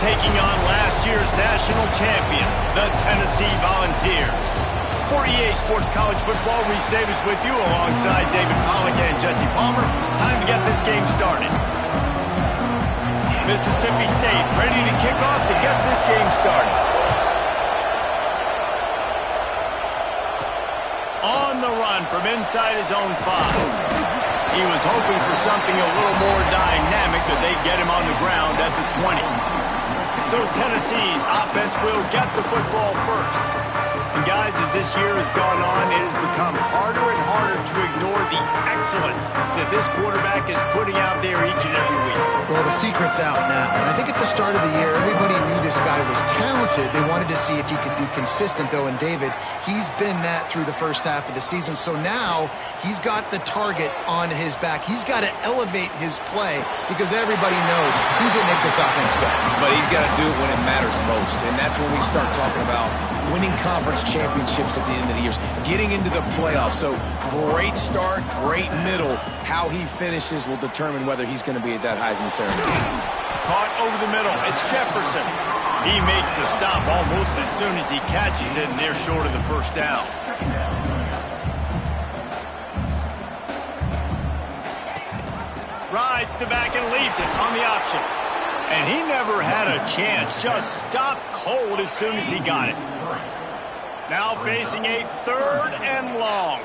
taking on last year's national champions, the Tennessee Volunteers. For EA Sports College Football, Reese Davis with you alongside David Pollack and Jesse Palmer. Time to get this game started. Mississippi State ready to kick off to get this game started. On the run from inside his own 5. He was hoping for something a little more dynamic, but they get him on the ground at the 20. So Tennessee's offense will get the football first. And guys, as this year has gone on, it has become harder and harder to ignore the excellence that this quarterback is putting out there each and every week. Well, the secret's out now. And I think at the start of the year, everybody knew this guy was talented. They wanted to see if he could be consistent, though. And David, he's been that through the first half of the season. So now he's got the target on his back. He's got to elevate his play because everybody knows who's what makes this offense go. But he's got to do it when it matters most. And that's when we start talking about winning conference championships at the end of the year, getting into the playoffs. So great start, great middle. How he finishes will determine whether he's going to be at that Heisman ceremony. Caught over the middle. It's Jefferson. He makes the stop almost as soon as he catches it, and they're short of the first down. Rides to back and leaves it on the option. And he never had a chance. Just stopped cold as soon as he got it. Now facing a 3rd and long.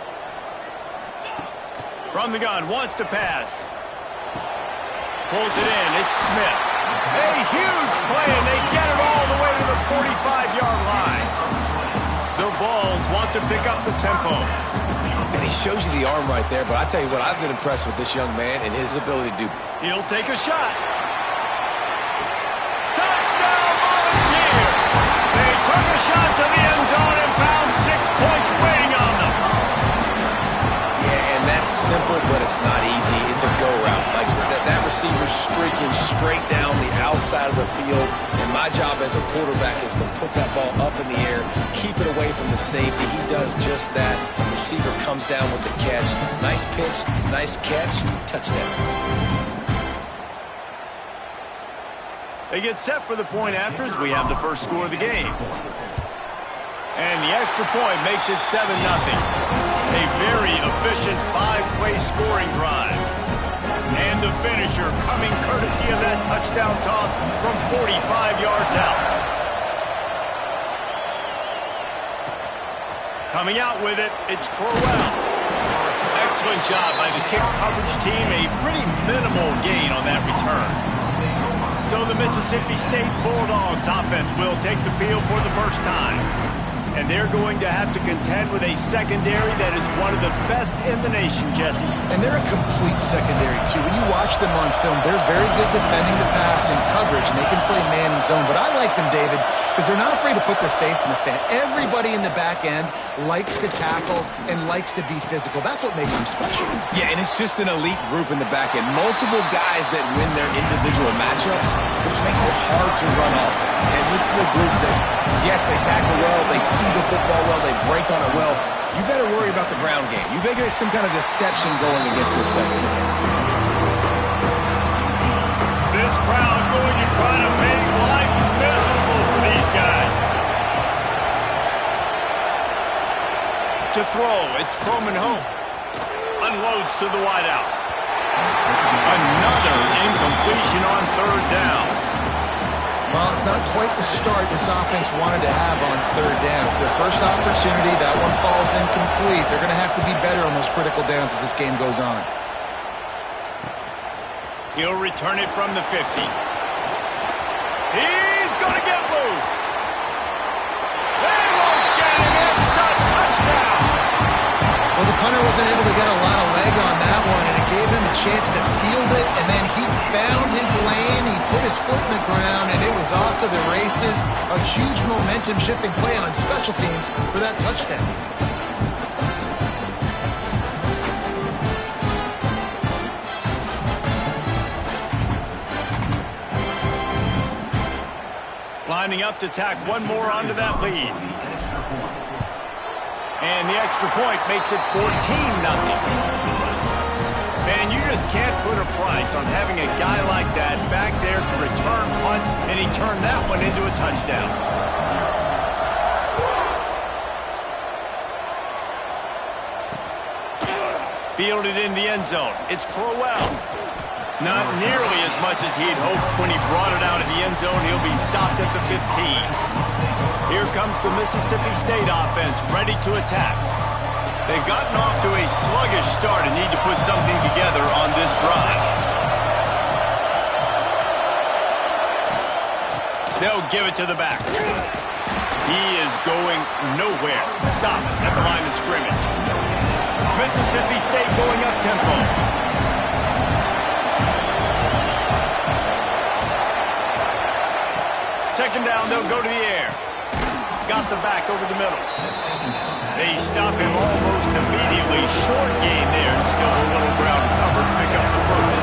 From the gun, wants to pass. Pulls it in, it's Smith. A huge play, and they get it all the way to the 45-yard line. The Vols want to pick up the tempo. And he shows you the arm right there, but I tell you what, I've been impressed with this young man and his ability to do. He'll take a shot. Touchdown, Volunteer! They took a shot to the end zone and found 6 points waiting on them. Yeah, and that's simple, but it's not easy. It's a go route. Like that receiver's streaking straight down the outside of the field, and my job as a quarterback is to put that ball up in the air, keep it away from the safety. He does just that. The receiver comes down with the catch. Nice pitch, nice catch, touchdown. They get set for the point after as we have the first score of the game. And the extra point makes it 7-0. A very efficient 5-play scoring drive. And the finisher coming courtesy of that touchdown toss from 45 yards out. Coming out with it, it's Crowell. Excellent job by the kick coverage team. A pretty minimal gain on that return. So the Mississippi State Bulldogs offense will take the field for the first time. And they're going to have to contend with a secondary that is one of the best in the nation, Jesse. And they're a complete secondary, too. When you watch them on film, they're very good defending the pass and coverage, and they can play man and zone. But I like them, David, because they're not afraid to put their face in the fan. Everybody in the back end likes to tackle and likes to be physical. That's what makes them special. Yeah, and it's just an elite group in the back end. Multiple guys that win their individual matchups, which makes it hard to run offense. And this is a group that, yes, they tackle well, they see the football well, they break on it well. You better worry about the ground game. You better get some kind of deception going against this secondary. This crowd going to try to make life miserable for these guys. To throw, it's Coleman Hope. Unloads to the wideout. Another incompletion on 3rd down. Well, it's not quite the start this offense wanted to have on 3rd down. It's their first opportunity. That one falls incomplete. They're going to have to be better on those critical downs as this game goes on. He'll return it from the 50. He's going to get loose. They won't get him. It's a touchdown. Well, the punter wasn't able to get a lot of leg on that one, and it gave him a chance to field it, and then he found his lane. He put his foot in the ground, and it was off to the races. A huge momentum-shifting play on special teams for that touchdown. Lining up to tack one more onto that lead. And the extra point makes it 14-0. And you just can't put a price on having a guy like that back there to return punts, and he turned that one into a touchdown. Fielded in the end zone. It's Crowell. Not nearly as much as he'd hoped when he brought it out of the end zone. He'll be stopped at the 15. Here comes the Mississippi State offense, ready to attack. They've gotten off to a sluggish start and need to put something together on this drive. They'll give it to the back. He is going nowhere. Stop at the line of scrimmage. Mississippi State going up tempo. Second down, they'll go to the air. Got the back over the middle. They stop him almost immediately. Short gain there, and still a little ground cover to pick up the first.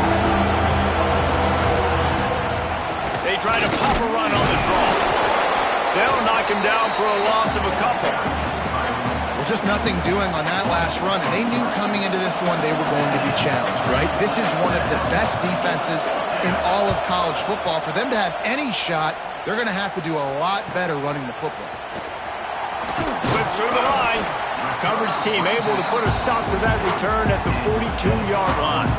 They try to pop a run on the draw. They'll knock him down for a loss of a couple. Well, just nothing doing on that last run. They knew coming into this one they were going to be challenged, right? This is one of the best defenses in all of college football. For them to have any shot, they're going to have to do a lot better running the football. Slips through the line. Coverage team able to put a stop to that return at the 42-yard line.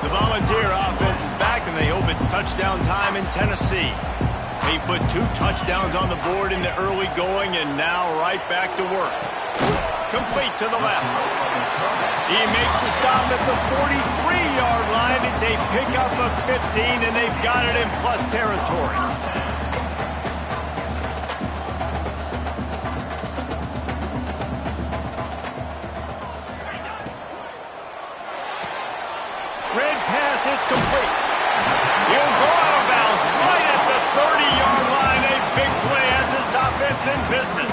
The Volunteer offense is back, and they hope it's touchdown time in Tennessee. They put 2 touchdowns on the board in the early going, and now right back to work. Complete to the left. He makes the stop at the 43-yard line. It's a pickup of 15, and they've got it in plus territory. Red pass, it's complete. He'll go out of bounds right at the 30-yard line. A big play as this offense in business.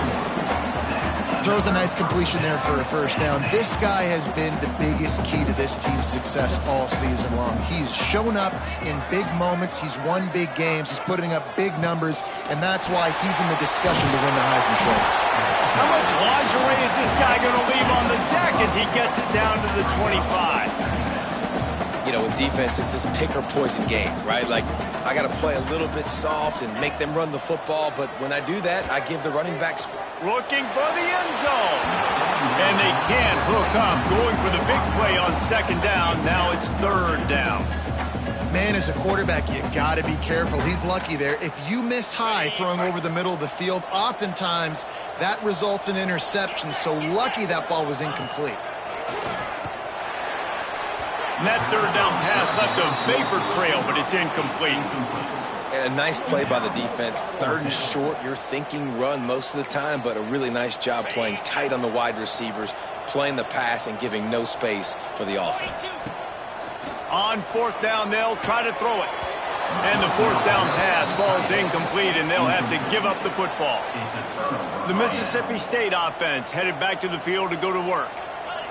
Throws a nice completion there for a first down. This guy has been the biggest key to this team's success all season long. He's shown up in big moments. He's won big games. He's putting up big numbers, and that's why he's in the discussion to win the Heisman Trophy. How much lingerie is this guy going to leave on the deck as he gets it down to the 25? You know, with defense, it's this pick or poison game, right? Like, I got to play a little bit soft and make them run the football, but when I do that, I give the running backs... Looking for the end zone. And they can't hook up. Going for the big play on second down. Now it's third down. Man, as a quarterback, you got to be careful. He's lucky there. If you miss high throwing over the middle of the field, oftentimes that results in interception. So lucky that ball was incomplete. And that third down pass left a vapor trail, but it's incomplete. And a nice play by the defense. Third and short, you're thinking run most of the time, but a really nice job playing tight on the wide receivers, playing the pass and giving no space for the offense. On fourth down, they'll try to throw it. And the fourth down pass falls incomplete, and they'll have to give up the football. The Mississippi State offense headed back to the field to go to work.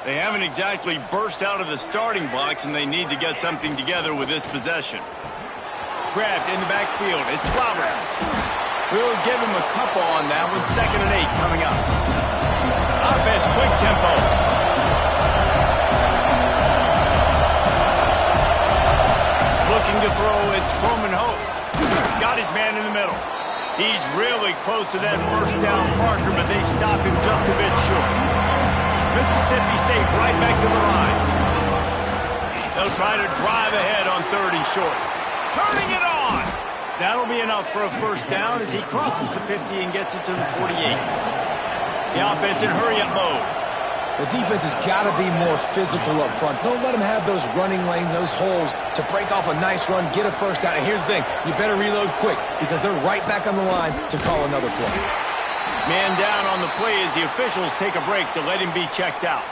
They haven't exactly burst out of the starting blocks, and they need to get something together with this possession. Grabbed in the backfield. It's Roberts. We'll give him a couple on that one. 2nd and 8 coming up. Offense, quick tempo. Looking to throw, it's Coleman Hope. Got his man in the middle. He's really close to that first down marker, but they stop him just a bit short. Mississippi State right back to the line. They'll try to drive ahead on 3rd and short. Turning it on. That'll be enough for a first down as he crosses the 50 and gets it to the 48. The offense in hurry-up mode. The defense has got to be more physical up front. Don't let them have those running lanes, those holes to break off a nice run, get a first down. And here's the thing, you better reload quick because they're right back on the line to call another play. Man down on the play as the officials take a break to let him be checked out.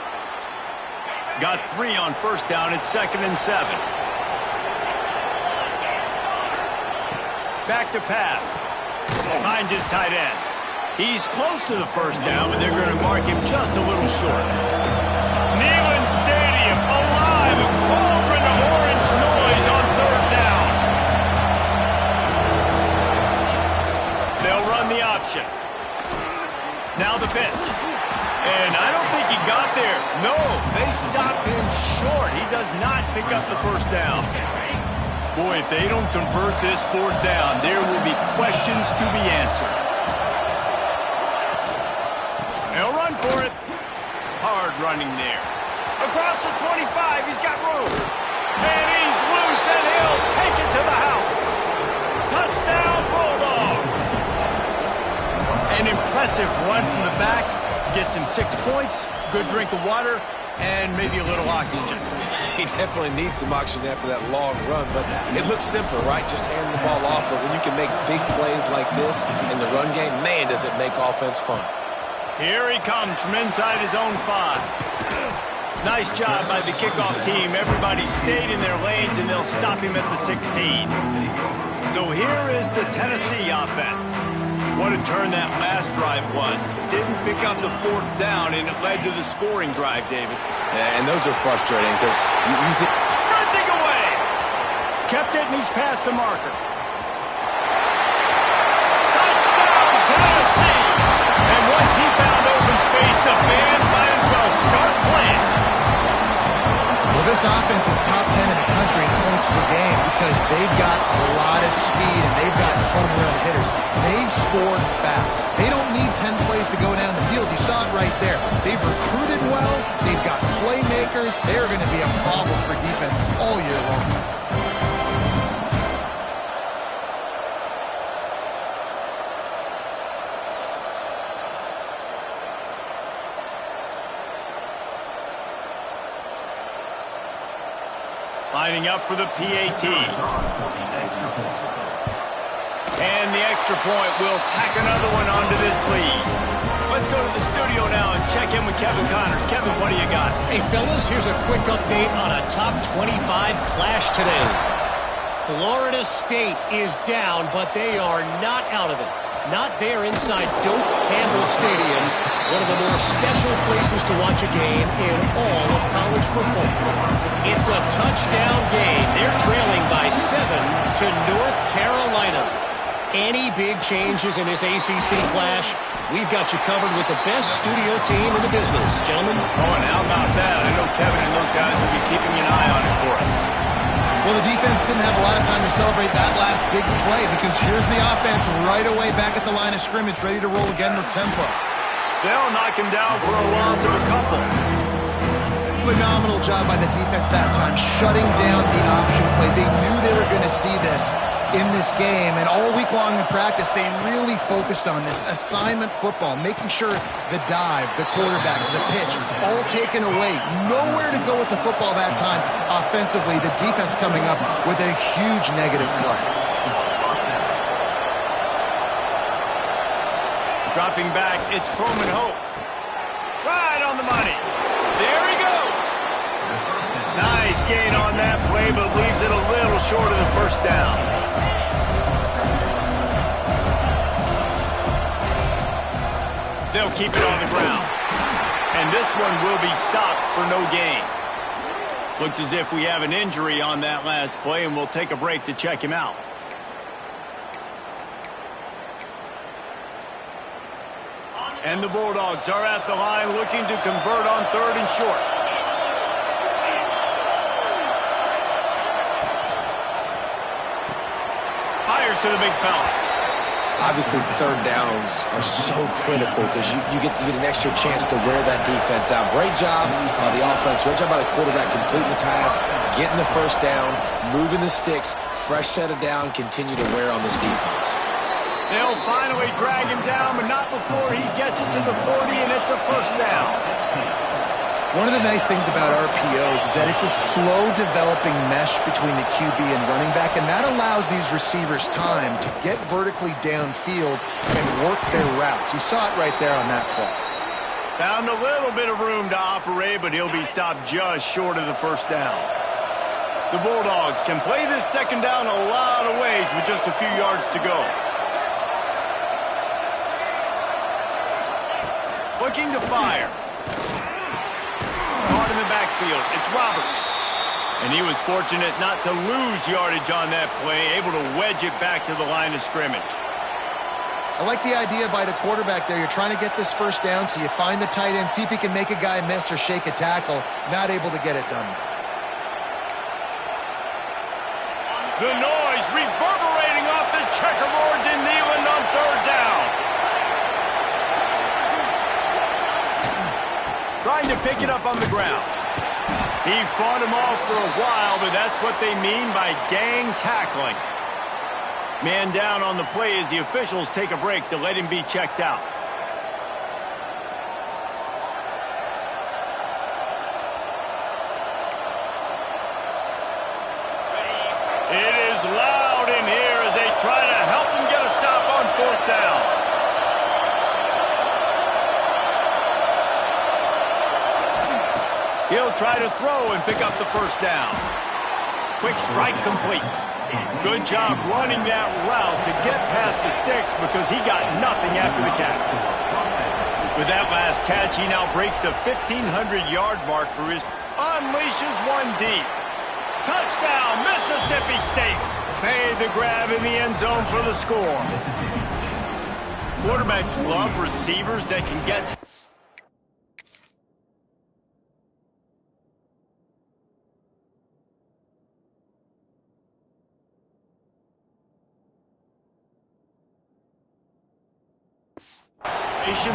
Got 3 on first down. It's 2nd and 7. Back to pass. Finds his tight end. He's close to the first down, but they're going to mark him just a little short. Neyland Stadium alive. A cauldron of orange noise on 3rd down. They'll run the option. Now the pitch. And I don't think he got there. No, they stopped him short. He does not pick up the first down. Boy, if they don't convert this fourth down, there will be questions to be answered. They'll run for it. Hard running there. Across the 25, he's got room. And he's loose, and he'll take it to the house. Touchdown, Bulldogs. An impressive run from the back. Gets him 6 points, good drink of water, and maybe a little oxygen. He definitely needs some oxygen after that long run, but it looks simple, right? Just hand the ball off, but when you can make big plays like this in the run game, man, does it make offense fun. Here he comes from inside his own 5. Nice job by the kickoff team. Everybody stayed in their lanes, and they'll stop him at the 16. So here is the Tennessee offense. What a turn that last drive was. Didn't pick up the fourth down, and it led to the scoring drive, David. Yeah, and those are frustrating because you think... Sprinting away! Kept it, and he's past the marker. Touchdown, Tennessee! And once he found open space, the band might as well start playing. Well, this offense is top 10 in the country in points per game because they've got a lot of speed and they've got home run hitters. They've scored fast. They don't need 10 plays to go down the field. You saw it right there. They've recruited well. They've got playmakers. They're going to be a problem for defenses all year long. Lining up for the PAT. And the extra point will tack another one onto this lead. Let's go to the studio now and check in with Kevin Connors. Kevin, what do you got? Hey, fellas, here's a quick update on a top 25 clash today. Florida State is down, but they are not out of it. Not there inside Doak Campbell Stadium, one of the more special places to watch a game in all of college football. It's a touchdown game. They're trailing by 7 to North Carolina. Any big changes in this ACC clash, we've got you covered with the best studio team in the business, gentlemen. Oh, and how about that? I know Kevin and those guys will be keeping an eye on it for us. Well, the defense didn't have a lot of time to celebrate that last big play because here's the offense right away back at the line of scrimmage, ready to roll again with tempo. They'll knock him down for a loss of a couple. Phenomenal job by the defense that time, shutting down the option play. They knew they were going to see this in this game, and all week long in practice, they really focused on this assignment football, making sure the dive, the quarterback, the pitch, all taken away. Nowhere to go with the football that time offensively. The defense coming up with a huge negative play. Dropping back, it's Coleman Hope. Right on the money. There he goes. Nice gain on that play, but leaves it a little short of the first down. They'll keep it on the ground. And this one will be stopped for no gain. Looks as if we have an injury on that last play, and we'll take a break to check him out. And the Bulldogs are at the line looking to convert on 3rd and short. Fires to the big fella. Obviously, 3rd downs are so critical because you get an extra chance to wear that defense out. Great job by the offense. Great job by the quarterback completing the pass, getting the first down, moving the sticks, fresh set of down, continue to wear on this defense. They'll finally drag him down, but not before he gets it to the 40, and it's a first down. One of the nice things about RPOs is that it's a slow-developing mesh between the QB and running back, and that allows these receivers time to get vertically downfield and work their routes. You saw it right there on that play. Found a little bit of room to operate, but he'll be stopped just short of the first down. The Bulldogs can play this second down a lot of ways with just a few yards to go. Looking to fire. Caught in the backfield. It's Roberts. And he was fortunate not to lose yardage on that play, able to wedge it back to the line of scrimmage. I like the idea by the quarterback there. You're trying to get this first down, so you find the tight end, see if he can make a guy miss or shake a tackle. Not able to get it done. The noise reverberating off the checkerboards in Neyland on third down. Trying to pick it up on the ground. He fought him off for a while, but that's what they mean by gang tackling. Man down on the play as the officials take a break to let him be checked out. It is loud in here as they try to help him get a stop on fourth down. He'll try to throw and pick up the first down. Quick strike complete. Good job running that route to get past the sticks because he got nothing after the catch. With that last catch, he now breaks the 1,500-yard mark for his unleashes one deep. Touchdown, Mississippi State. Made the grab in the end zone for the score. Quarterbacks love receivers that can get...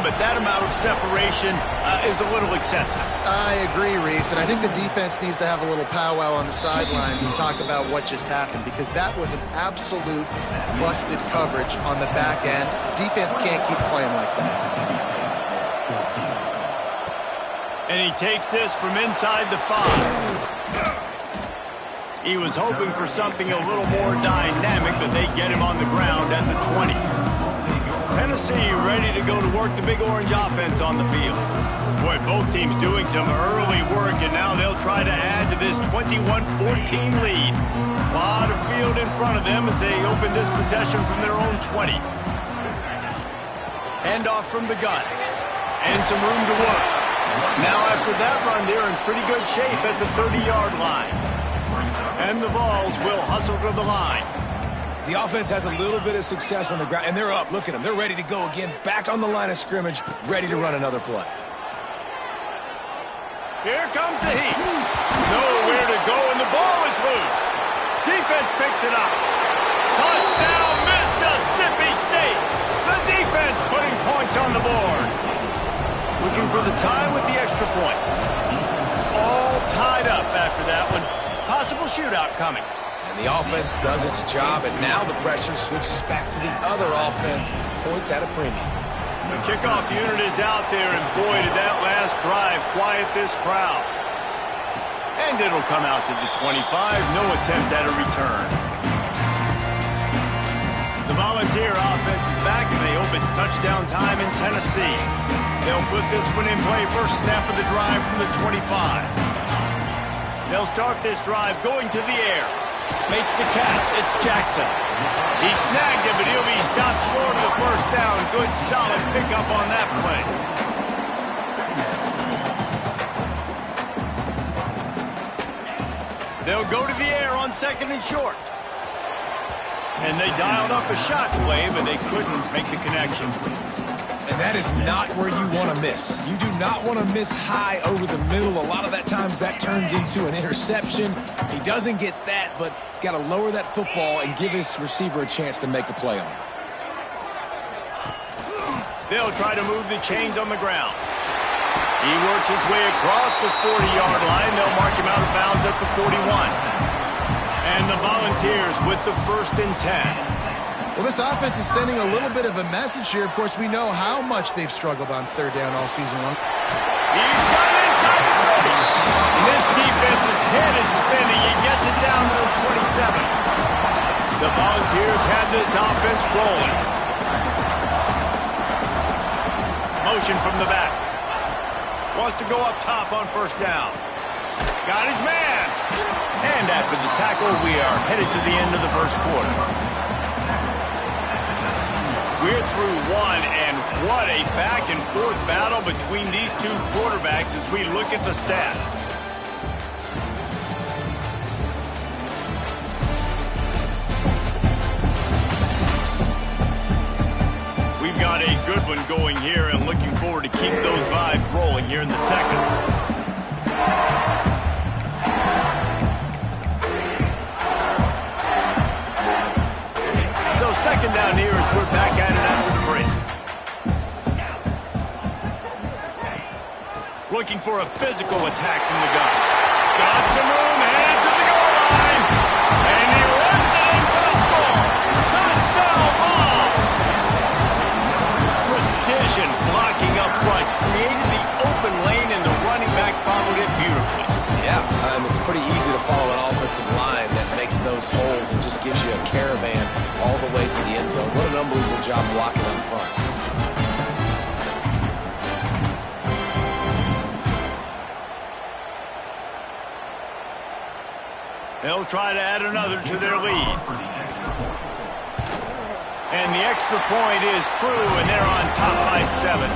but that amount of separation is a little excessive. I agree, Reese, and I think the defense needs to have a little powwow on the sidelines and talk about what just happened, because that was an absolute busted coverage on the back end. Defense can't keep playing like that. And he takes this from inside the 5. He was hoping for something a little more dynamic, but they get him on the ground at the 20. Tennessee ready to go to work the Big Orange offense on the field. Boy, both teams doing some early work, and now they'll try to add to this 21-14 lead. A lot of field in front of them as they open this possession from their own 20. Handoff from the gun. And some room to work. Now after that run, they're in pretty good shape at the 30-yard line. And the Vols will hustle to the line. The offense has a little bit of success on the ground, and they're up. Look at them. They're ready to go again, back on the line of scrimmage, ready to run another play. Here comes the heat. Nowhere to go, and the ball is loose. Defense picks it up. Touchdown, Mississippi State. The defense putting points on the board. Looking for the tie with the extra point. All tied up after that one. Possible shootout coming. And the offense does its job, and now the pressure switches back to the other offense. Points at a premium. The kickoff unit is out there, and boy, did that last drive quiet this crowd. And it'll come out to the 25. No attempt at a return. The Volunteer offense is back, and they hope it's touchdown time in Tennessee. They'll put this one in play first snap of the drive from the 25. They'll start this drive going to the air. Makes the catch. It's Jackson. He snagged it, but he'll be stopped short of the first down. Good, solid pickup on that play. They'll go to the air on second and short. And they dialed up a shot play, but they couldn't make the connection. And that is not where you want to miss. You do not want to miss high over the middle. A lot of that times that turns into an interception. He doesn't get that, but he's got to lower that football and give his receiver a chance to make a play on it. They'll try to move the chains on the ground. He works his way across the 40-yard line. They'll mark him out of bounds at the 41. And the Volunteers with the 1st and 10. Well, this offense is sending a little bit of a message here. Of course, we know how much they've struggled on third down all season long. He's got it inside the 30. And this defense's head is spinning. He gets it down to the 27. The Volunteers have this offense rolling. Motion from the back. Wants to go up top on first down. Got his man. And after the tackle, we are headed to the end of the first quarter. We're through one, and what a back-and-forth battle between these two quarterbacks as we look at the stats. got a good one going here and looking forward to keep those vibes rolling here in the second. So second down here as we're back at it after the break. Looking for a physical attack from the gun. Got some room, headed to the goal line. And he runs it in for the score. Touchdown ball. Precision blocking up front. Created the open lane and the running back followed it beautifully. Yeah, it's pretty easy to follow an offensive line that makes those holes and just gives you a caravan all the way to the end zone. What an unbelievable job blocking up front. They'll try to add another to their lead. And the extra point is true, and they're on top by 7.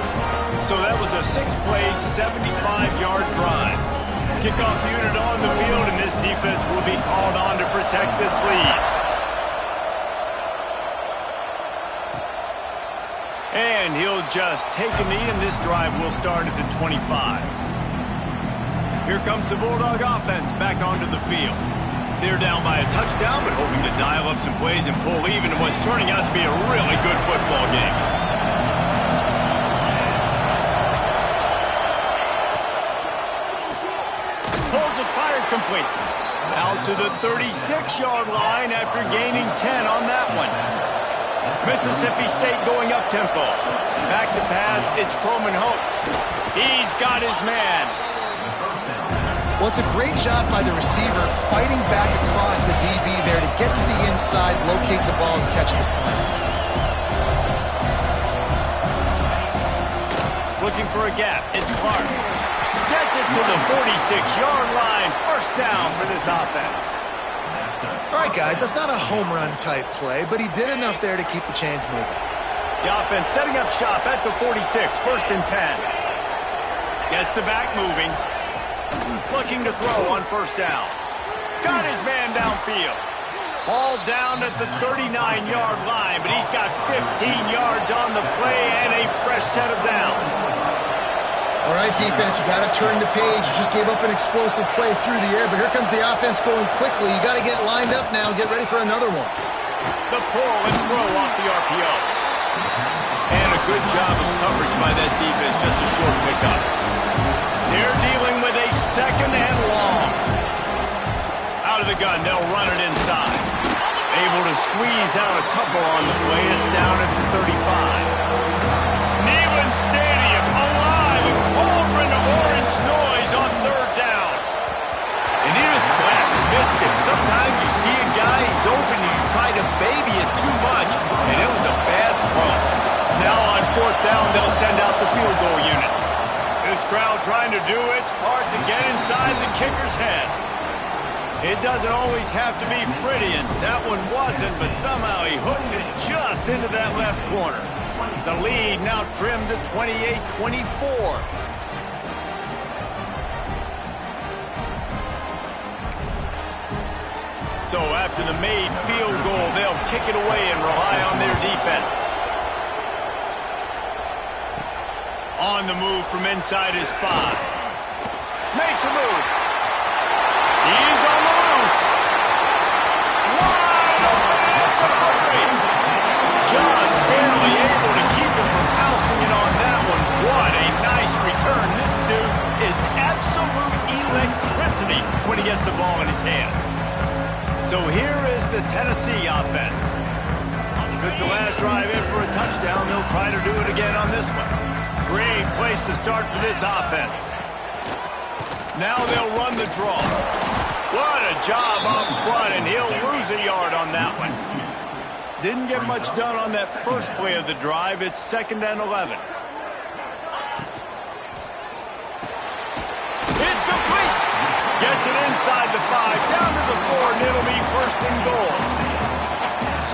So that was a 6-play, 75-yard drive. Kickoff unit on the field, and this defense will be called on to protect this lead. And he'll just take a knee, and this drive will start at the 25. Here comes the Bulldog offense back onto the field. They're down by a touchdown, but hoping to dial up some plays and pull even in what's turning out to be a really good football game. Pulls it fired complete. Out to the 36-yard line after gaining 10 on that one. Mississippi State going up-tempo. Back to pass, it's Coleman Hope. He's got his man. Well, it's a great job by the receiver fighting back across the DB there to get to the inside, locate the ball, and catch the slant. Looking for a gap. It's Clark. Gets it to the 46-yard line. First down for this offense. All right, guys, that's not a home run type play, but he did enough there to keep the chains moving. The offense setting up shop at the 46, first and 10. Gets the back moving. Looking to throw on first down. Got his man downfield. Ball down at the 39-yard line, but he's got 15 yards on the play and a fresh set of downs. All right, defense, you got to turn the page. You just gave up an explosive play through the air, but here comes the offense going quickly. You got to get lined up now and get ready for another one. The pull and throw off the RPO. And a good job of coverage by that defense, just a short pickup. They're dealing with a second and long. Out of the gun, they'll run it inside. Able to squeeze out a couple on the play. It's down at the 35. Neyland Stadium alive, a cauldron of orange noise on third down. And he was flat, missed him. Sometimes you see a guy, he's open, and you try to baby it too much, and it was a bad throw. Now on fourth down, they'll send out the field goal unit. This crowd trying to do its part to get inside the kicker's head. It doesn't always have to be pretty, and that one wasn't, but somehow he hooked it just into that left corner. The lead now trimmed to 28-24. So after the made field goal, they'll kick it away and rely on their defense. On the move from inside his 5. Makes a move. He's on the loose. Wide open to the race. Just barely able to keep him from pouncing it on that one. What a nice return. This dude is absolute electricity when he gets the ball in his hands. So here is the Tennessee offense. Took the last drive in for a touchdown. They'll try to do it again on this one. Great place to start for this offense. Now they'll run the draw. What a job up front, and he'll lose a yard on that one. Didn't get much done on that first play of the drive. It's second and 11. It's complete. Gets it inside the 5, down to the 4, and it'll be first and goal.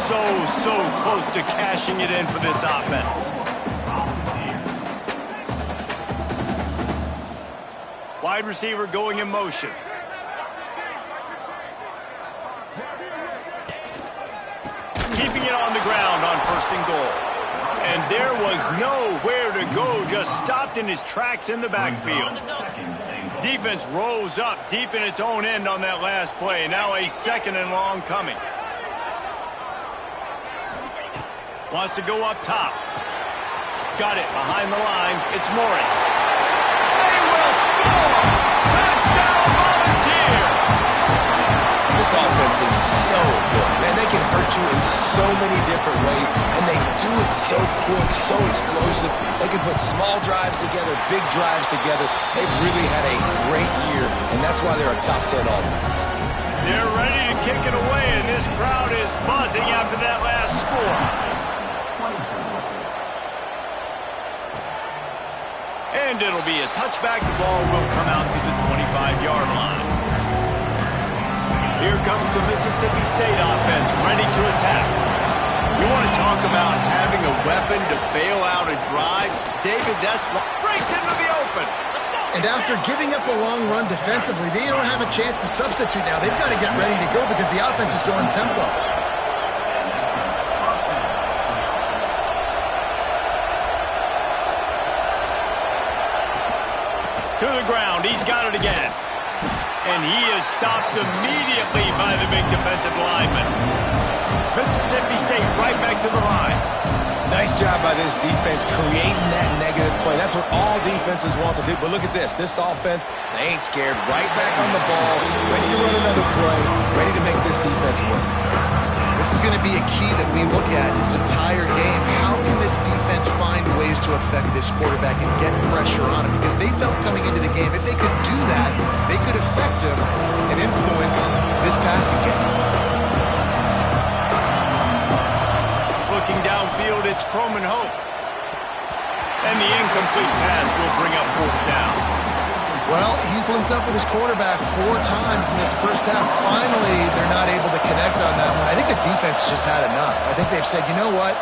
So close to cashing it in for this offense. Wide receiver going in motion. Keeping it on the ground on first and goal. And there was nowhere to go, just stopped in his tracks in the backfield. Defense rose up deep in its own end on that last play. Now a 2nd and long coming. Wants to go up top. Got it behind the line. It's Morris. They will score! Touchdown Volunteer! This offense is so good. Man, they can hurt you in so many different ways, and they do it so quick, so explosive. They can put small drives together, big drives together. They've really had a great year, and that's why they're a top 10 offense. They're ready to kick it away, and this crowd is buzzing after that last score. And it'll be a touchback. The ball will come out to the 25-yard line. Here comes the Mississippi State offense ready to attack. You want to talk about having a weapon to bail out a drive? David, that's what breaks into the open. And after giving up a long run defensively, they don't have a chance to substitute now. They've got to get ready to go because the offense is going tempo. To the ground. He's got it again. And he is stopped immediately by the big defensive lineman. Mississippi State right back to the line. Nice job by this defense creating that negative play. That's what all defenses want to do. But look at this. This offense, they ain't scared. Right back on the ball, ready to run another play, ready to make this defense work. This is going to be a key that we look at this entire game. How can this defense find ways to affect this quarterback and get pressure on him? Because they felt coming into the game, if they could do that, they could affect him and influence this passing game. Looking downfield, it's Croman Hope. And the incomplete pass will bring up 4th down. Well, he's linked up with his quarterback 4 times in this first half. Finally, they're not able to connect on that one. I think the defense just had enough. I think they've said, you know what?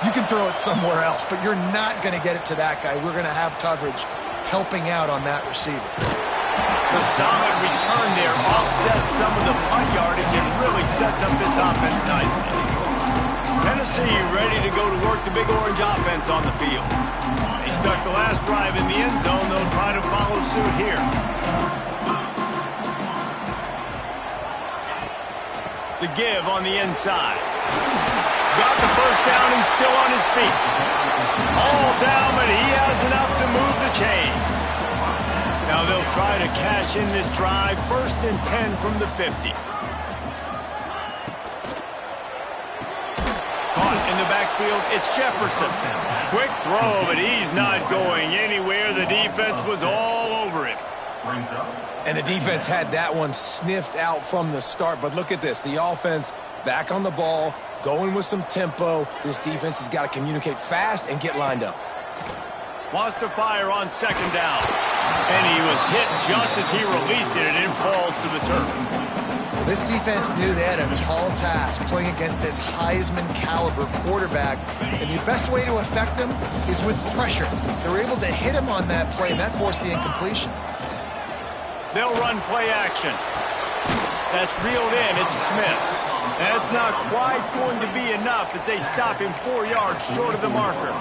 You can throw it somewhere else, but you're not going to get it to that guy. We're going to have coverage helping out on that receiver. The solid return there offsets some of the punt yardage and really sets up this offense nicely. Tennessee ready to go to work the Big Orange offense on the field. They stuck the last drive in the end zone. They'll try to follow suit here. The give on the inside. Got the first down. He's still on his feet. All down, but he has enough to move the chains. Now they'll try to cash in this drive. 1st and 10 from the 50. Caught in the backfield, it's Jefferson. Quick throw, but he's not going anywhere. The defense was all over him. And the defense had that one sniffed out from the start. But look at this. The offense back on the ball, going with some tempo. This defense has got to communicate fast and get lined up. Wants to fire on 2nd down. And he was hit just as he released it, and it falls to the turf. This defense knew they had a tall task playing against this Heisman-caliber quarterback, and the best way to affect him is with pressure. They were able to hit him on that play, and that forced the incompletion. They'll run play action. That's reeled in. It's Smith. That's not quite going to be enough as they stop him 4 yards short of the marker.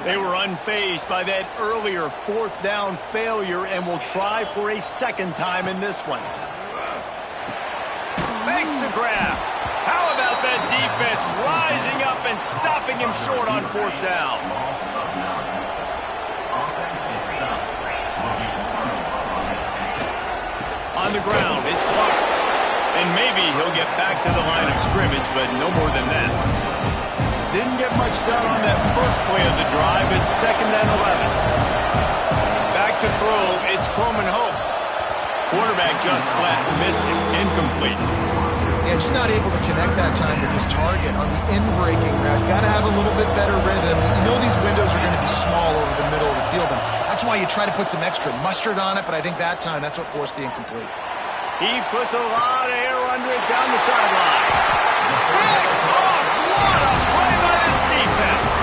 They were unfazed by that earlier 4th down failure and will try for a 2nd time in this one. Makes the grab. How about that defense rising up and stopping him short on 4th down? On the ground, it's Clark. And maybe he'll get back to the line of scrimmage, but no more than that. Didn't get much done on that first play of the drive. It's 2nd and 11. Back to throw. It's Croman Hope. Quarterback just flat missed it. Incomplete. Yeah, just not able to connect that time with his target on the in-breaking route. Got to have a little bit better rhythm. You know these windows are going to be small over the middle of the field, and that's why you try to put some extra mustard on it, but I think that time that's what forced the incomplete. He puts a lot of air under it down the sideline. Big off! What a play by this defense!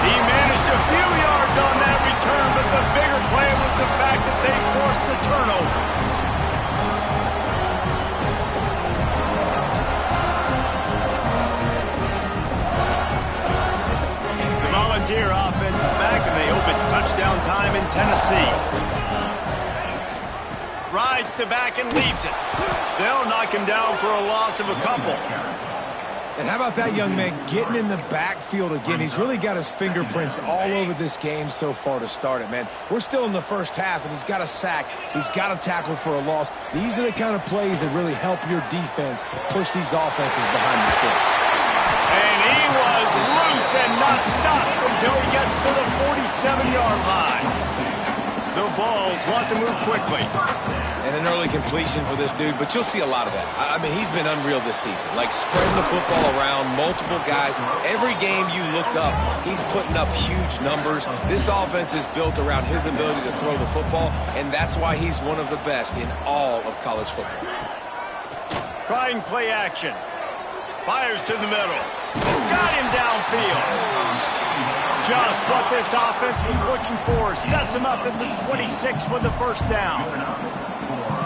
He managed a few yards on that return, but the bigger play was the fact that they forced the turnover. time in Tennessee. Rides to back and leaves it. They'll knock him down for a loss of a couple. And how about that young man getting in the backfield again? He's really got his fingerprints all over this game so far to start it, man. We're still in the first half, and he's got a sack. He's got a tackle for a loss. These are the kind of plays that really help your defense push these offenses behind the sticks. And he was loose and not stopped until he gets to the 47-yard line. The Vols want to move quickly. And an early completion for this dude, but you'll see a lot of that. I mean, he's been unreal this season. Like, spreading the football around, multiple guys. Every game you look up, he's putting up huge numbers. This offense is built around his ability to throw the football, and that's why he's one of the best in all of college football. Trying play action. Fires to the middle. Got him downfield. Just what this offense was looking for. Sets him up at the 26 with the first down.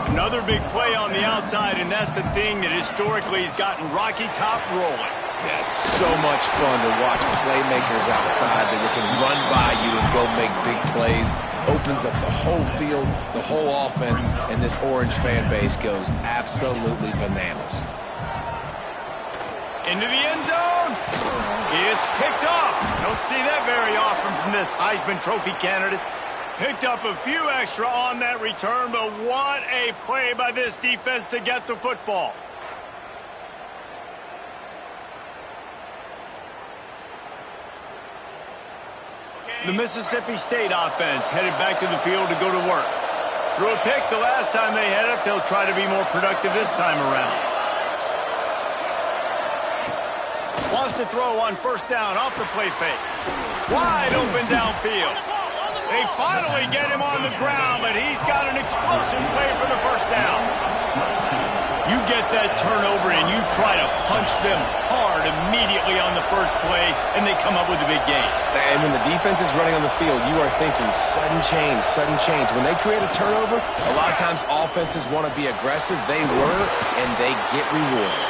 Another big play on the outside, and that's the thing that historically has gotten Rocky Top rolling. Yeah, so much fun to watch playmakers outside that they can run by you and go make big plays. Opens up the whole field, the whole offense, and this Orange fan base goes absolutely bananas. Into the end zone. It's picked off. Don't see that very often from this Heisman Trophy candidate. Picked up a few extra on that return, but what a play by this defense to get the football. The Mississippi State offense headed back to the field to go to work. Threw a pick the last time they had it. They'll try to be more productive this time around. Wants to throw on first down off the play fake. Wide open downfield. They finally get him on the ground, but he's got an explosive play for the first down. You get that turnover and you try to punch them hard immediately on the first play, and they come up with a big gain. And when the defense is running on the field, you are thinking sudden change, sudden change. When they create a turnover, a lot of times offenses want to be aggressive. They were, and they get rewarded.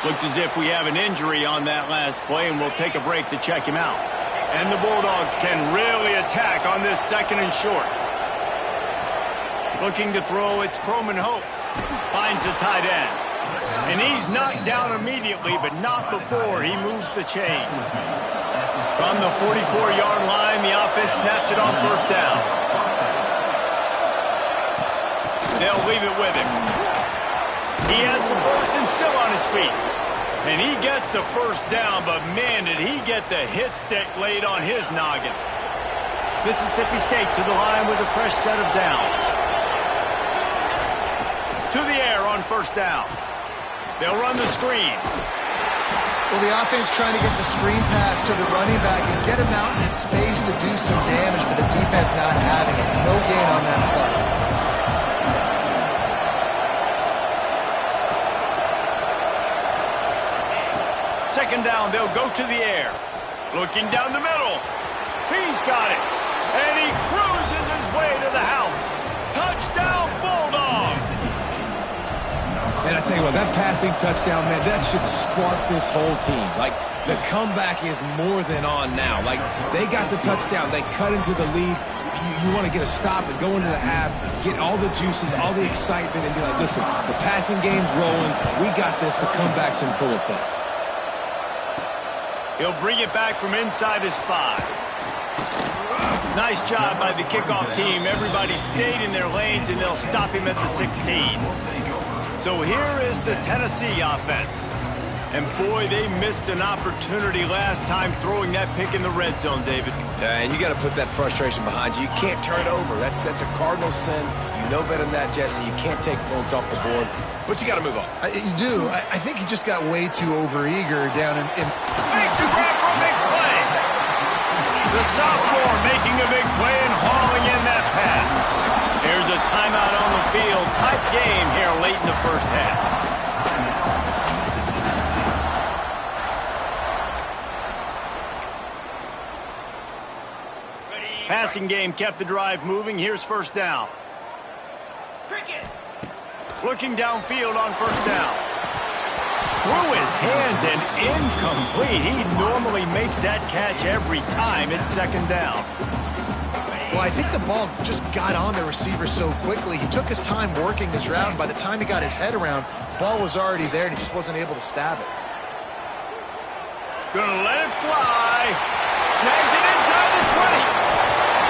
Looks as if we have an injury on that last play, and we'll take a break to check him out. And the Bulldogs can really attack on this second and short. Looking to throw, it's Croman Hope. Finds the tight end. And he's knocked down immediately, but not before he moves the chains. From the 44-yard line, the offense snaps it on first down. They'll leave it with him. He has the first and still on his feet. And he gets the first down, but man, did he get the hit stick laid on his noggin. Mississippi State to the line with a fresh set of downs. To the air on first down. They'll run the screen. Well, the offense trying to get the screen pass to the running back and get him out in his space to do some damage, but the defense not having it. No gain on that play. Second down, they'll go to the air. Looking down the middle. He's got it. And he cruises his way to the house. Touchdown, Bulldogs! And I tell you what, that passing touchdown, man, that should spark this whole team. Like, the comeback is more than on now. Like, they got the touchdown. They cut into the lead. You want to get a stop and go into the half, get all the juices, all the excitement, and be like, listen, the passing game's rolling. We got this. The comeback's in full effect. He'll bring it back from inside his 5. Nice job by the kickoff team. Everybody stayed in their lanes, and they'll stop him at the 16. So here is the Tennessee offense. And boy, they missed an opportunity last time throwing that pick in the red zone, David. Yeah, and you got to put that frustration behind you. You can't turn it over. That's a cardinal sin. You know better than that, Jesse. You can't take points off the board. But you got to move on. You do. I think he just got way too overeager down in... Makes a grab for a big play. The sophomore making a big play and hauling in that pass. Here's a timeout on the field. Tight game here late in the first half. Passing game kept the drive moving. Here's first down. Cricket. Looking downfield on first down. Through his hands and incomplete. He normally makes that catch every time. It's second down. Well, I think the ball just got on the receiver so quickly. He took his time working his route, and by the time he got his head around, the ball was already there, and he just wasn't able to stab it. Gonna let it fly. Snags it inside the 20.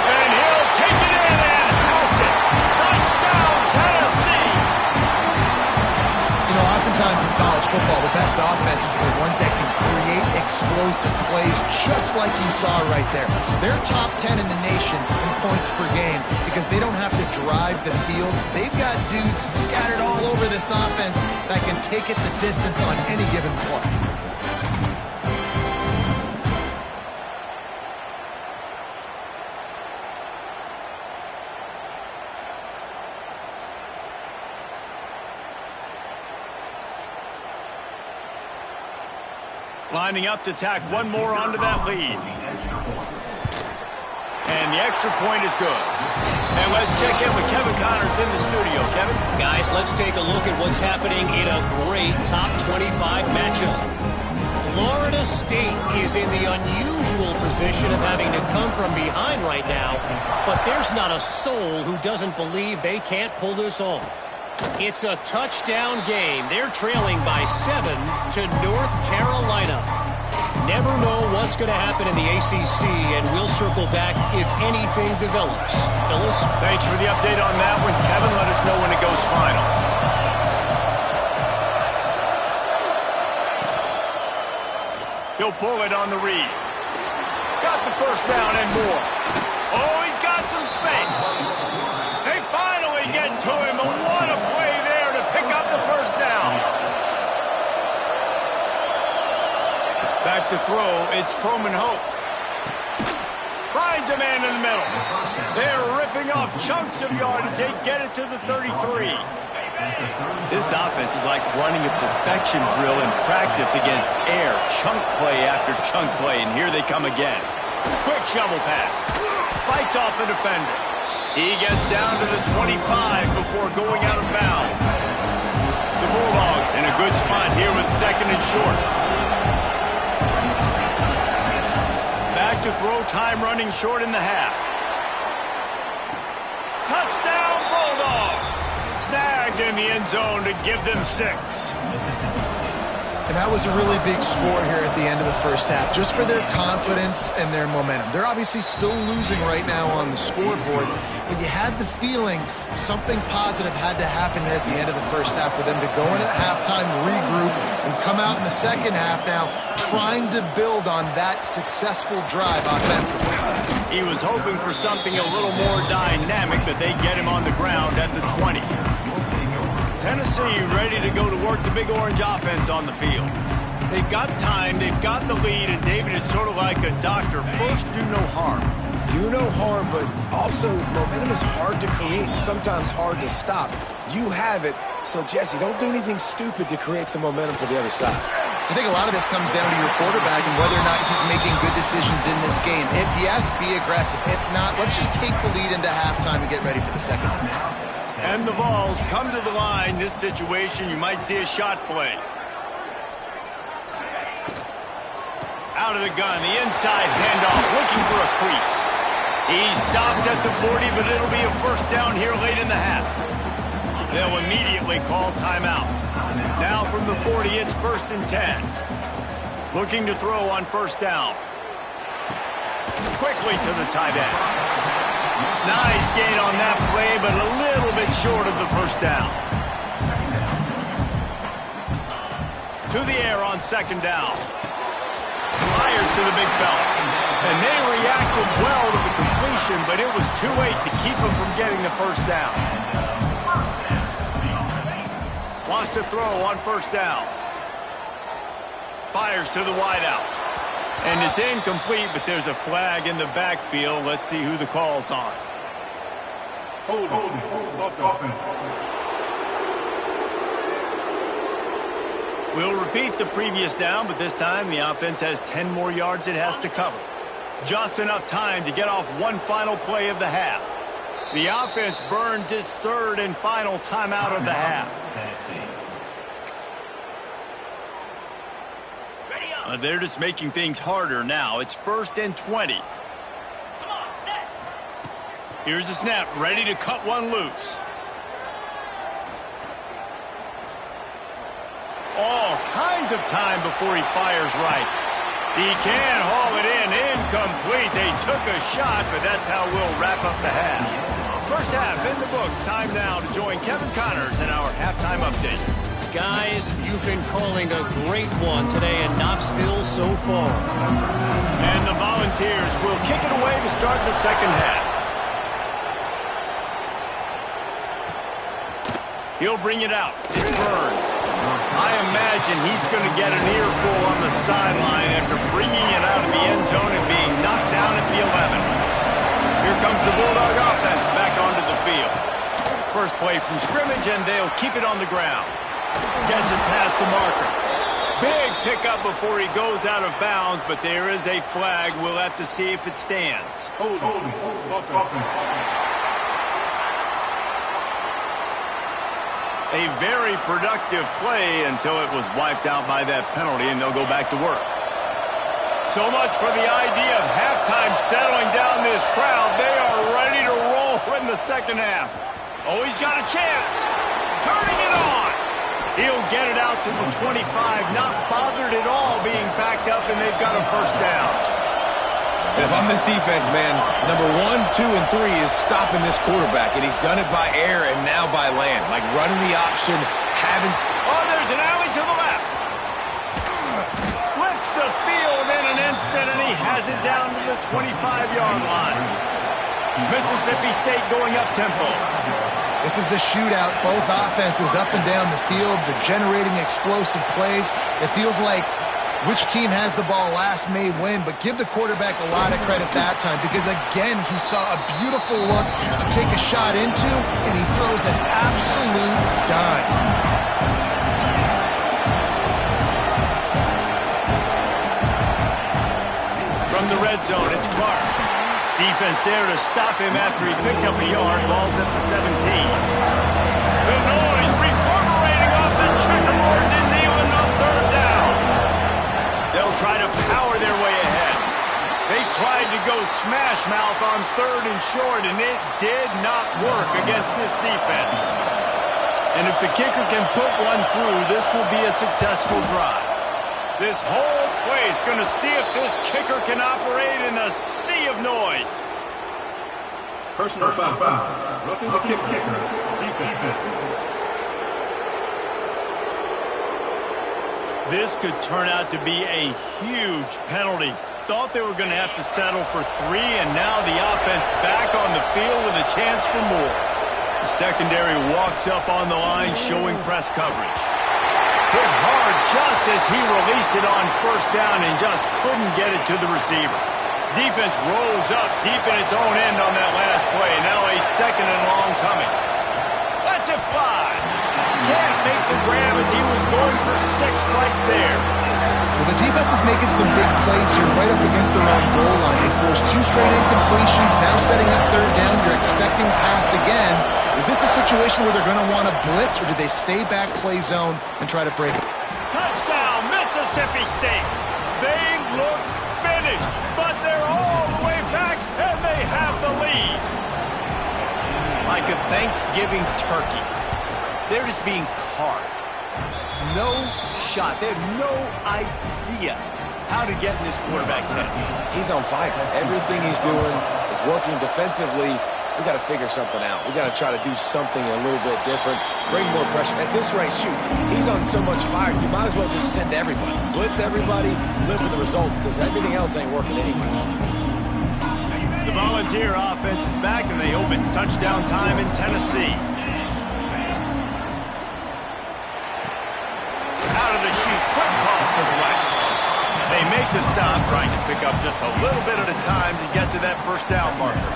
And he'll take it in and house it. Touchdown, Tennessee. You know, oftentimes in college football, the best offenses are the ones that can create explosive plays just like you saw right there. They're top 10 in the nation in points per game because they don't have to drive the field. They've got dudes scattered all over this offense that can take it the distance on any given play. Lining up to tack one more onto that lead. And the extra point is good. And let's check in with Kevin Connors in the studio. Kevin? Guys, let's take a look at what's happening in a great top 25 matchup. Florida State is in the unusual position of having to come from behind right now, but there's not a soul who doesn't believe they can't pull this off. It's a touchdown game. They're trailing by 7 to North Carolina. Never know what's going to happen in the ACC, and we'll circle back if anything develops. Phyllis? Thanks for the update on that one. Kevin, let us know when it goes final. He'll pull it on the read. Got the first down and more. Oh, he's got some space. They finally get to him, and what a play there to pick up the first down. Back to throw, it's Croman Hope. Finds a man in the middle. They're ripping off chunks of yardage. They get it to the 33. This offense is like running a perfection drill in practice against air. Chunk play after chunk play, and here they come again. Quick shovel pass. Fights off a defender. He gets down to the 25 before going out of bounds. The Bulldogs in a good spot here with second and short. Back to throw, time running short in the half. Touchdown Bulldogs! Snagged in the end zone to give them 6. And that was a really big score here at the end of the first half, just for their confidence and their momentum. They're obviously still losing right now on the scoreboard, but you had the feeling something positive had to happen here at the end of the first half for them to go in at halftime, regroup, and come out in the second half now trying to build on that successful drive offensively. He was hoping for something a little more dynamic, but they get him on the ground at the 20. Tennessee ready to go to work the Big Orange offense on the field. They've got time, they've got the lead, and David, it's sort of like a doctor. First, do no harm. Do no harm, but also momentum is hard to create and sometimes hard to stop. You have it, so Jesse, don't do anything stupid to create some momentum for the other side. I think a lot of this comes down to your quarterback and whether or not he's making good decisions in this game. If yes, be aggressive. If not, let's just take the lead into halftime and get ready for the second half. And the Vols come to the line. This situation, you might see a shot play. Out of the gun, the inside handoff, looking for a crease. He stopped at the 40, but it'll be a first down here late in the half. They'll immediately call timeout. Now from the 40, it's 1st and 10. Looking to throw on first down. Quickly to the tight end. Nice gain on that play, but a little bit short of the first down. To the air on second down. Fires to the big fella. And they reacted well to the completion, but it was too late to keep him from getting the first down. Wants to throw on first down. Fires to the wideout. And it's incomplete, but there's a flag in the backfield. Let's see who the call's on. Hold. We'll repeat the previous down, but this time the offense has 10 more yards it has to cover. Just enough time to get off one final play of the half. The offense burns its third and final timeout of the half. They're just making things harder now. It's 1st and 20. Here's the snap, ready to cut one loose. All kinds of time before he fires right. He can haul it in, incomplete. They took a shot, but that's how we'll wrap up the half. First half in the books. Time now to join Kevin Connors in our halftime update. Guys, you've been calling a great one today in Knoxville so far. And the Volunteers will kick it away to start the second half. He'll bring it out. It's Burns. I imagine he's going to get an earful on the sideline after bringing it out of the end zone and being knocked down at the 11. Here comes the Bulldog offense back onto the field. First play from scrimmage, and they'll keep it on the ground. Gets it past the marker. Big pickup before he goes out of bounds, but there is a flag. We'll have to see if it stands. Hold. A very productive play until it was wiped out by that penalty, and they'll go back to work. So much for the idea of halftime settling down this crowd. They are ready to roll in the second half. Oh, he's got a chance. Turning it on. He'll get it out to the 25, not bothered at all being backed up, and they've got a first down. And if I'm this defense, man, number 1, 2, and 3 is stopping this quarterback, and he's done it by air and now by land. Like running the option, having... Oh, there's an alley to the left. Flips the field in an instant, and he has it down to the 25-yard line. Mississippi State going up-tempo. This is a shootout. Both offenses up and down the field. They're generating explosive plays. It feels like which team has the ball last may win, but give the quarterback a lot of credit that time because, again, he saw a beautiful look to take a shot into, and he throws an absolute dime. From the red zone, it's Clark. Defense there to stop him after he picked up a yard. Ball's at the 17. The noise reverberating off the checkerboards in Neyland on third down. They'll try to power their way ahead. They tried to go smash mouth on third and short, and it did not work against this defense. And if the kicker can put one through, this will be a successful drive. This whole place going to see if this kicker can operate in a sea of noise. Personal foul. Roughing the kicker. Defense. This could turn out to be a huge penalty. Thought they were going to have to settle for 3, and now the offense back on the field with a chance for more. The secondary walks up on the line, showing press coverage. Hit hard just as he released it on first down and just couldn't get it to the receiver. Defense rolls up deep in its own end on that last play. Now a second and long coming. Lets it fly. Can't make the grab as he was going for 6 right there. Well, the defense is making some big plays here right up against their own goal line. They forced 2 straight incompletions, now setting up third down. You're expecting pass again. Is this a situation where they're going to want to blitz, or do they stay back, play zone, and try to break it? Touchdown, Mississippi State. They look finished, but they're all the way back, and they have the lead. Like a Thanksgiving turkey. They're just being carved. No shot. They have no idea how to get in this quarterback's head. He's on fire. Everything he's doing is working defensively. We got to figure something out. We got to try to do something a little bit different. Bring more pressure. At this rate, shoot, he's on so much fire. You might as well just send everybody. Blitz everybody, live with the results, because everything else ain't working anyways. The Volunteer offense is back, and they hope it's touchdown time in Tennessee. Out of the chute, quick pass to the left. They make the stop, trying to pick up just a little bit at a time to get to that first down marker.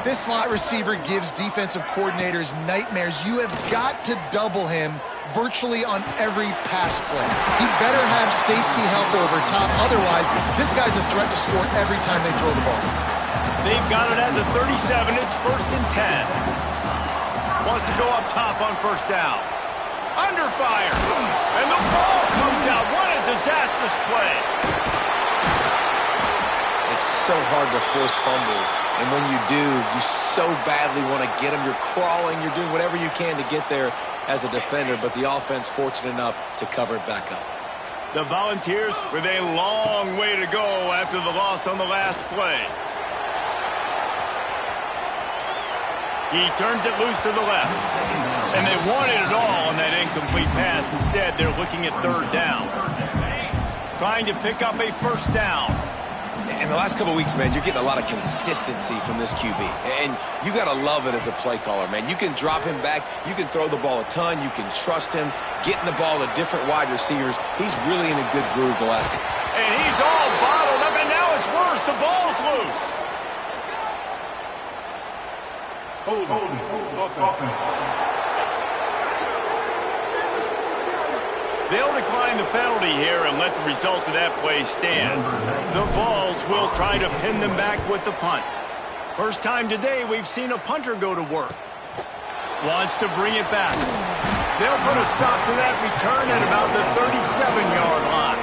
This slot receiver gives defensive coordinators nightmares. You have got to double him virtually on every pass play. He better have safety help over top. Otherwise, this guy's a threat to score every time they throw the ball. They've got it at the 37. It's 1st and 10. Wants to go up top on first down. Under fire. And the ball comes out. What a disastrous play. It's so hard to force fumbles, and when you do, you so badly want to get them. You're crawling, you're doing whatever you can to get there as a defender, but the offense fortunate enough to cover it back up. The Volunteers with a long way to go after the loss on the last play. He turns it loose to the left. And they wanted it all on that incomplete pass. Instead, they're looking at third down. Trying to pick up a first down. In the last couple of weeks, man, you're getting a lot of consistency from this QB. And you got to love it as a play caller, man. You can drop him back. You can throw the ball a ton. You can trust him. Getting the ball to different wide receivers. He's really in a good groove the last couple. And he's all bottled up, and now it's worse. The ball's loose. They'll decline the penalty here and let the result of that play stand. The Vols will try to pin them back with the punt. First time today we've seen a punter go to work. Wants to bring it back. They'll put a stop to that return at about the 37-yard line.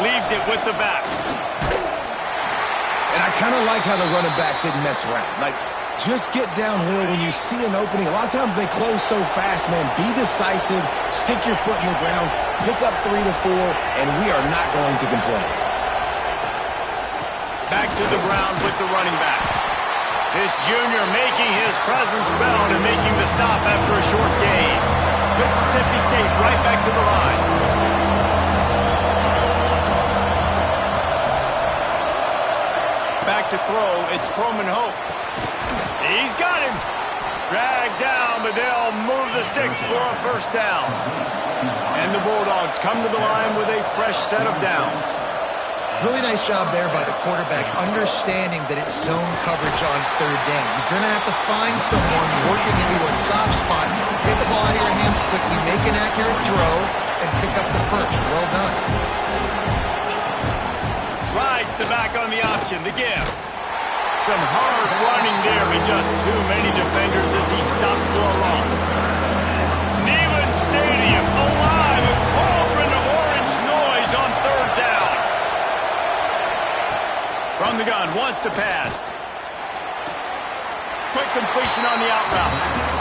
Leaves it with the back. And I kind of like how the running back didn't mess around. Like, just get downhill when you see an opening. A lot of times they close so fast, man. Be decisive, stick your foot in the ground, pick up 3 to 4, and we are not going to complain. Back to the ground with the running back. This junior making his presence felt and making the stop after a short gain. Mississippi State right back to the line. Back to throw, it's Coleman Hope. He's got him. Dragged down, but they'll move the sticks for a first down. And the Bulldogs come to the line with a fresh set of downs. Really nice job there by the quarterback, understanding that it's zone coverage on third down. You're going to have to find someone working into a soft spot, get the ball out of your hands quickly, make an accurate throw, and pick up the first. Well done. Rides the back on the option, the give. Some hard running there, but just too many defenders as he stopped for a loss. Neyland Stadium alive, a cauldron of orange noise on third down. From the gun, wants to pass. Quick completion on the out route.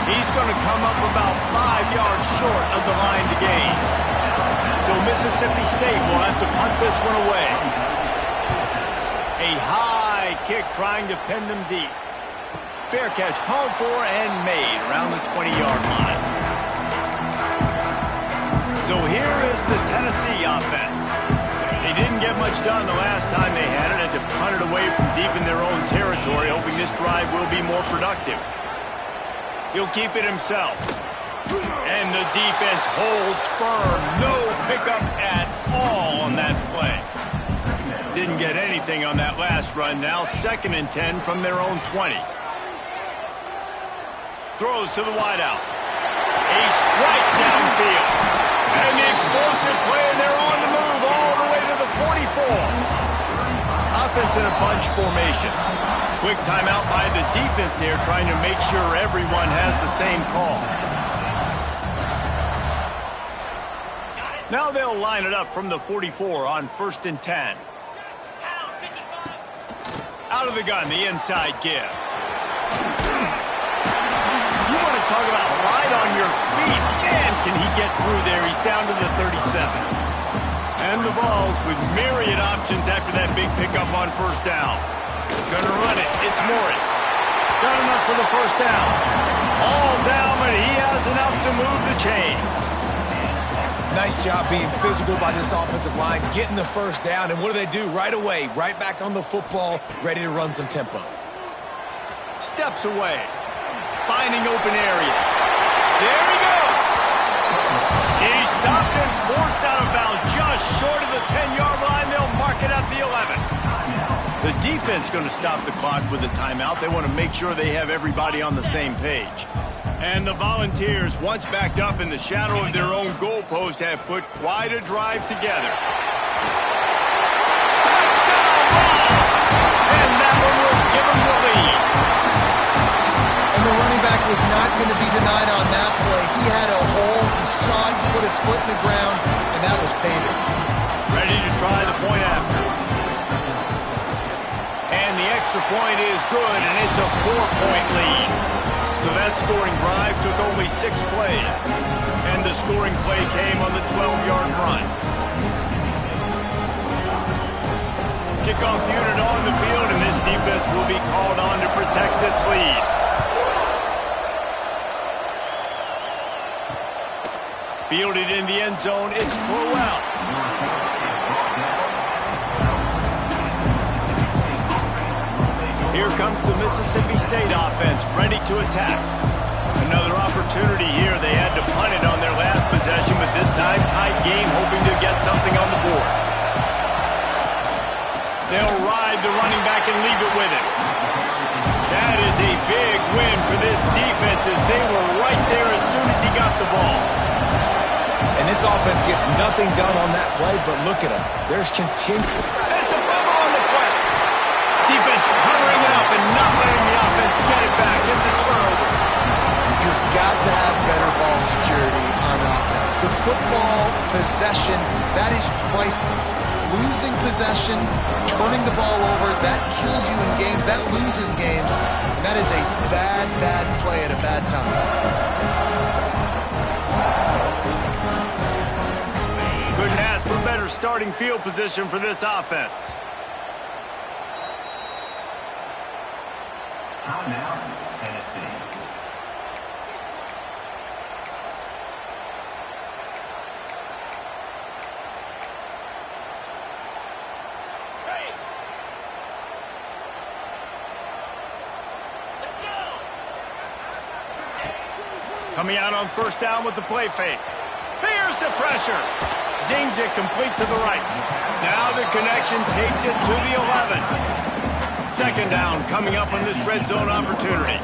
He's going to come up about 5 yards short of the line to gain. So Mississippi State will have to punt this one away. A high kick trying to pin them deep. Fair catch called for and made around the 20-yard line. So here is the Tennessee offense. They didn't get much done the last time they had it. Had to punt it away from deep in their own territory, hoping this drive will be more productive. He'll keep it himself. And the defense holds firm. No pickup at all on that play. Didn't get anything on that last run. Now 2nd and 10 from their own 20. Throws to the wideout. A strike downfield. And the explosive play, and they're on the move all the way to the 44. Offense in a bunch formation. Quick timeout by the defense there, trying to make sure everyone has the same call. Now they'll line it up from the 44 on 1st and 10. Out of the gun, the inside give. You want to talk about light on your feet. Man, can he get through there. He's down to the 37. And the Vols with myriad options after that big pickup on first down. Gonna run it. It's Morris. Got enough for the first down. All down, but he has enough to move the chains. Nice job being physical by this offensive line, getting the first down, and what do they do right away? Right back on the football, ready to run some tempo. Steps away, finding open areas. There he goes. He's stopped and forced out of bounds just short of the 10-yard line. They'll mark it at the 11. The defense going to stop the clock with a timeout. They want to make sure they have everybody on the same page. And the Volunteers, once backed up in the shadow of their own goalpost, have put quite a drive together. Touchdown ball! And that one will give them the lead. And the running back was not going to be denied on that play. He had a hole. He saw it, put his foot in the ground, and that was paving. Ready to try the point after. And the extra point is good, and it's a 4-point lead. So that scoring drive took only 6 plays. And the scoring play came on the 12-yard run. Kickoff unit on the field, and this defense will be called on to protect this lead. Fielded in the end zone, it's Crowell. Here comes the Mississippi State offense, ready to attack. Another opportunity here. They had to punt it on their last possession, but this time tight game, hoping to get something on the board. They'll ride the running back and leave it with him. That is a big win for this defense as they were right there as soon as he got the ball. And this offense gets nothing done on that play, but look at them. There's continued. It's a fumble on the play. Defense covering it up and not letting the offense get it back. It's a turnover. You've got to have better ball security on offense. The football possession, that is priceless. Losing possession, turning the ball over, that kills you in games. That loses games. And that is a bad, bad play at a bad time. Couldn't ask for better starting field position for this offense. Timeout, Tennessee. Coming out on first down with the play fake. Here's the pressure. Zings it complete to the right. Now the connection takes it to the 11. Second down coming up on this red zone opportunity.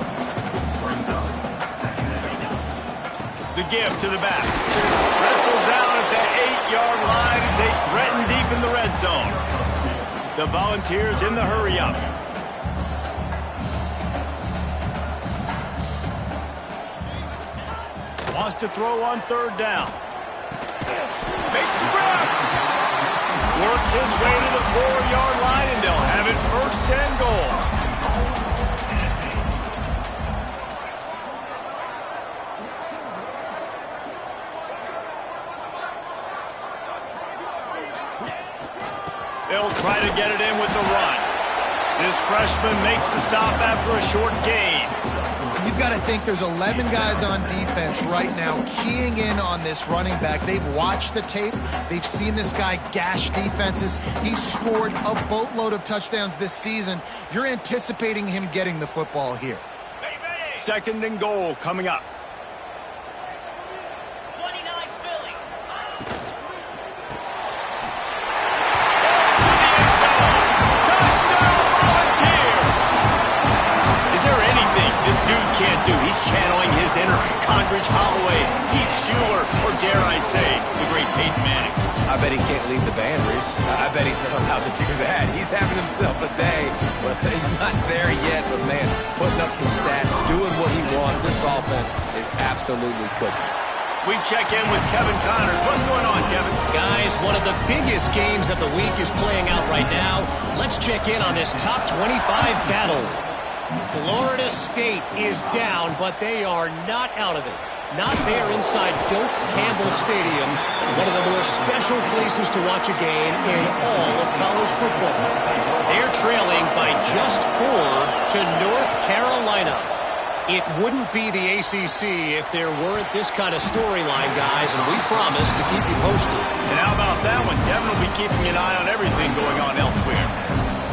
The give to the back. Wrestled down at the 8-yard line as they threaten deep in the red zone. The Volunteers in the hurry up. Wants to throw on third down. Makes the grab. Works his way to the 4-yard line, and they'll have it first and goal. They'll try to get it in with the run. This freshman makes the stop after a short gain. You've got to think there's 11 guys on defense right now keying in on this running back. They've watched the tape. They've seen this guy gash defenses. He's scored a boatload of touchdowns this season. You're anticipating him getting the football here. Second and goal coming up. 29 Philly. This dude can't do. He's channeling his inner Condridge Holloway, Heath Schuler, or dare I say, the great Peyton Manning. I bet he can't lead the band, Reese. I bet he's not allowed to do that. He's having himself a day, but he's not there yet. But, man, putting up some stats, doing what he wants. This offense is absolutely cooking. We check in with Kevin Connors. What's going on, Kevin? Guys, one of the biggest games of the week is playing out right now. Let's check in on this top 25 battle. Florida State is down, but they are not out of it. Not there inside Doak Campbell Stadium, one of the more special places to watch a game in all of college football. They're trailing by just 4 to North Carolina. It wouldn't be the ACC if there weren't this kind of storyline, guys, and we promise to keep you posted. And how about that one? Kevin will be keeping an eye on everything going on elsewhere.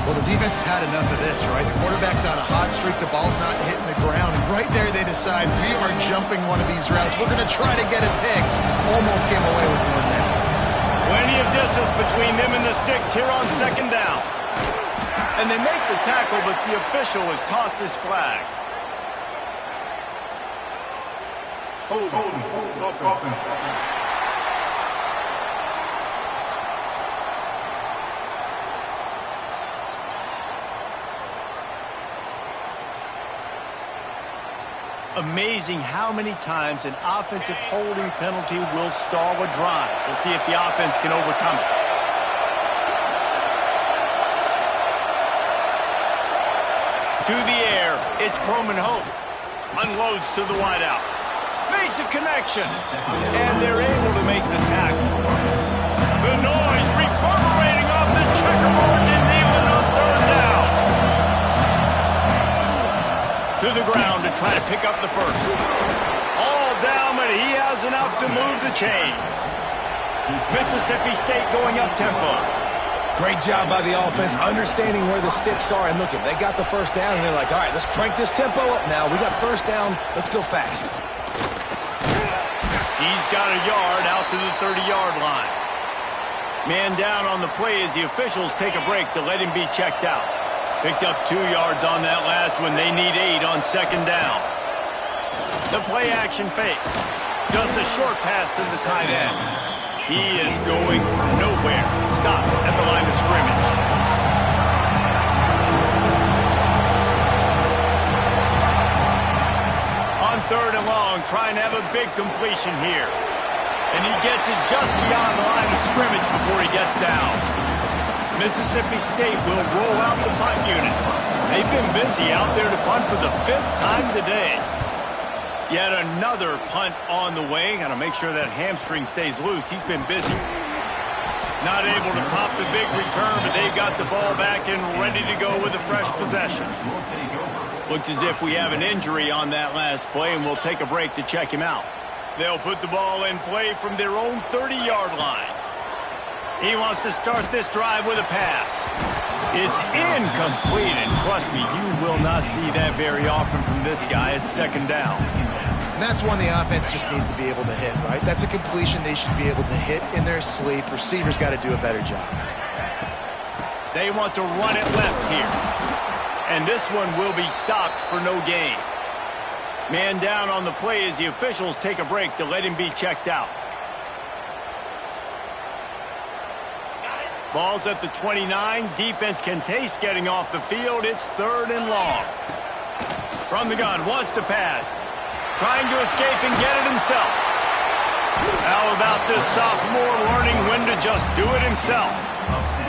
Well, the defense has had enough of this, right? The quarterback's on a hot streak. The ball's not hitting the ground. And right there, they decide, we are jumping one of these routes. We're going to try to get a pick. Almost came away with one there. Plenty of distance between them and the sticks here on second down. And they make the tackle, but the official has tossed his flag. Hold. Amazing how many times an offensive holding penalty will stall a drive. We'll see if the offense can overcome it. To the air, it's Croman Hope. Unloads to the wideout. Makes a connection. And they're able to make the tackle. The noise reverberating off the checkerboards and Thielen on third down. To the ground to try to pick up the first. All down, but he has enough to move the chains. Mississippi State going up tempo. Great job by the offense, understanding where the sticks are. And look, they got the first down, and they're like, all right, let's crank this tempo up now. We got first down. Let's go fast. He's got a yard out to the 30-yard line. Man down on the play as the officials take a break to let him be checked out. Picked up 2 yards on that last one. They need 8 on second down. The play action fake. Just a short pass to the tight end. He is going nowhere. Stop at the line of scrimmage. On third and long, trying to have a big completion here. And he gets it just beyond the line of scrimmage before he gets down. Mississippi State will roll out the punt unit. They've been busy out there to punt for the 5th time today. Yet another punt on the way. Got to make sure that hamstring stays loose. He's been busy. Not able to pop the big return, but they've got the ball back and ready to go with a fresh possession. Looks as if we have an injury on that last play, and we'll take a break to check him out. They'll put the ball in play from their own 30-yard line. He wants to start this drive with a pass. It's incomplete, and trust me, you will not see that very often from this guy. It's second down. And that's one the offense just needs to be able to hit, right? That's a completion they should be able to hit in their sleep. Receivers got to do a better job. They want to run it left here. And this one will be stopped for no gain. Man down on the play as the officials take a break to let him be checked out. Ball's at the 29. Defense can taste getting off the field. It's third and long. From the gun, wants to pass. Trying to escape and get it himself. How about this sophomore learning when to just do it himself?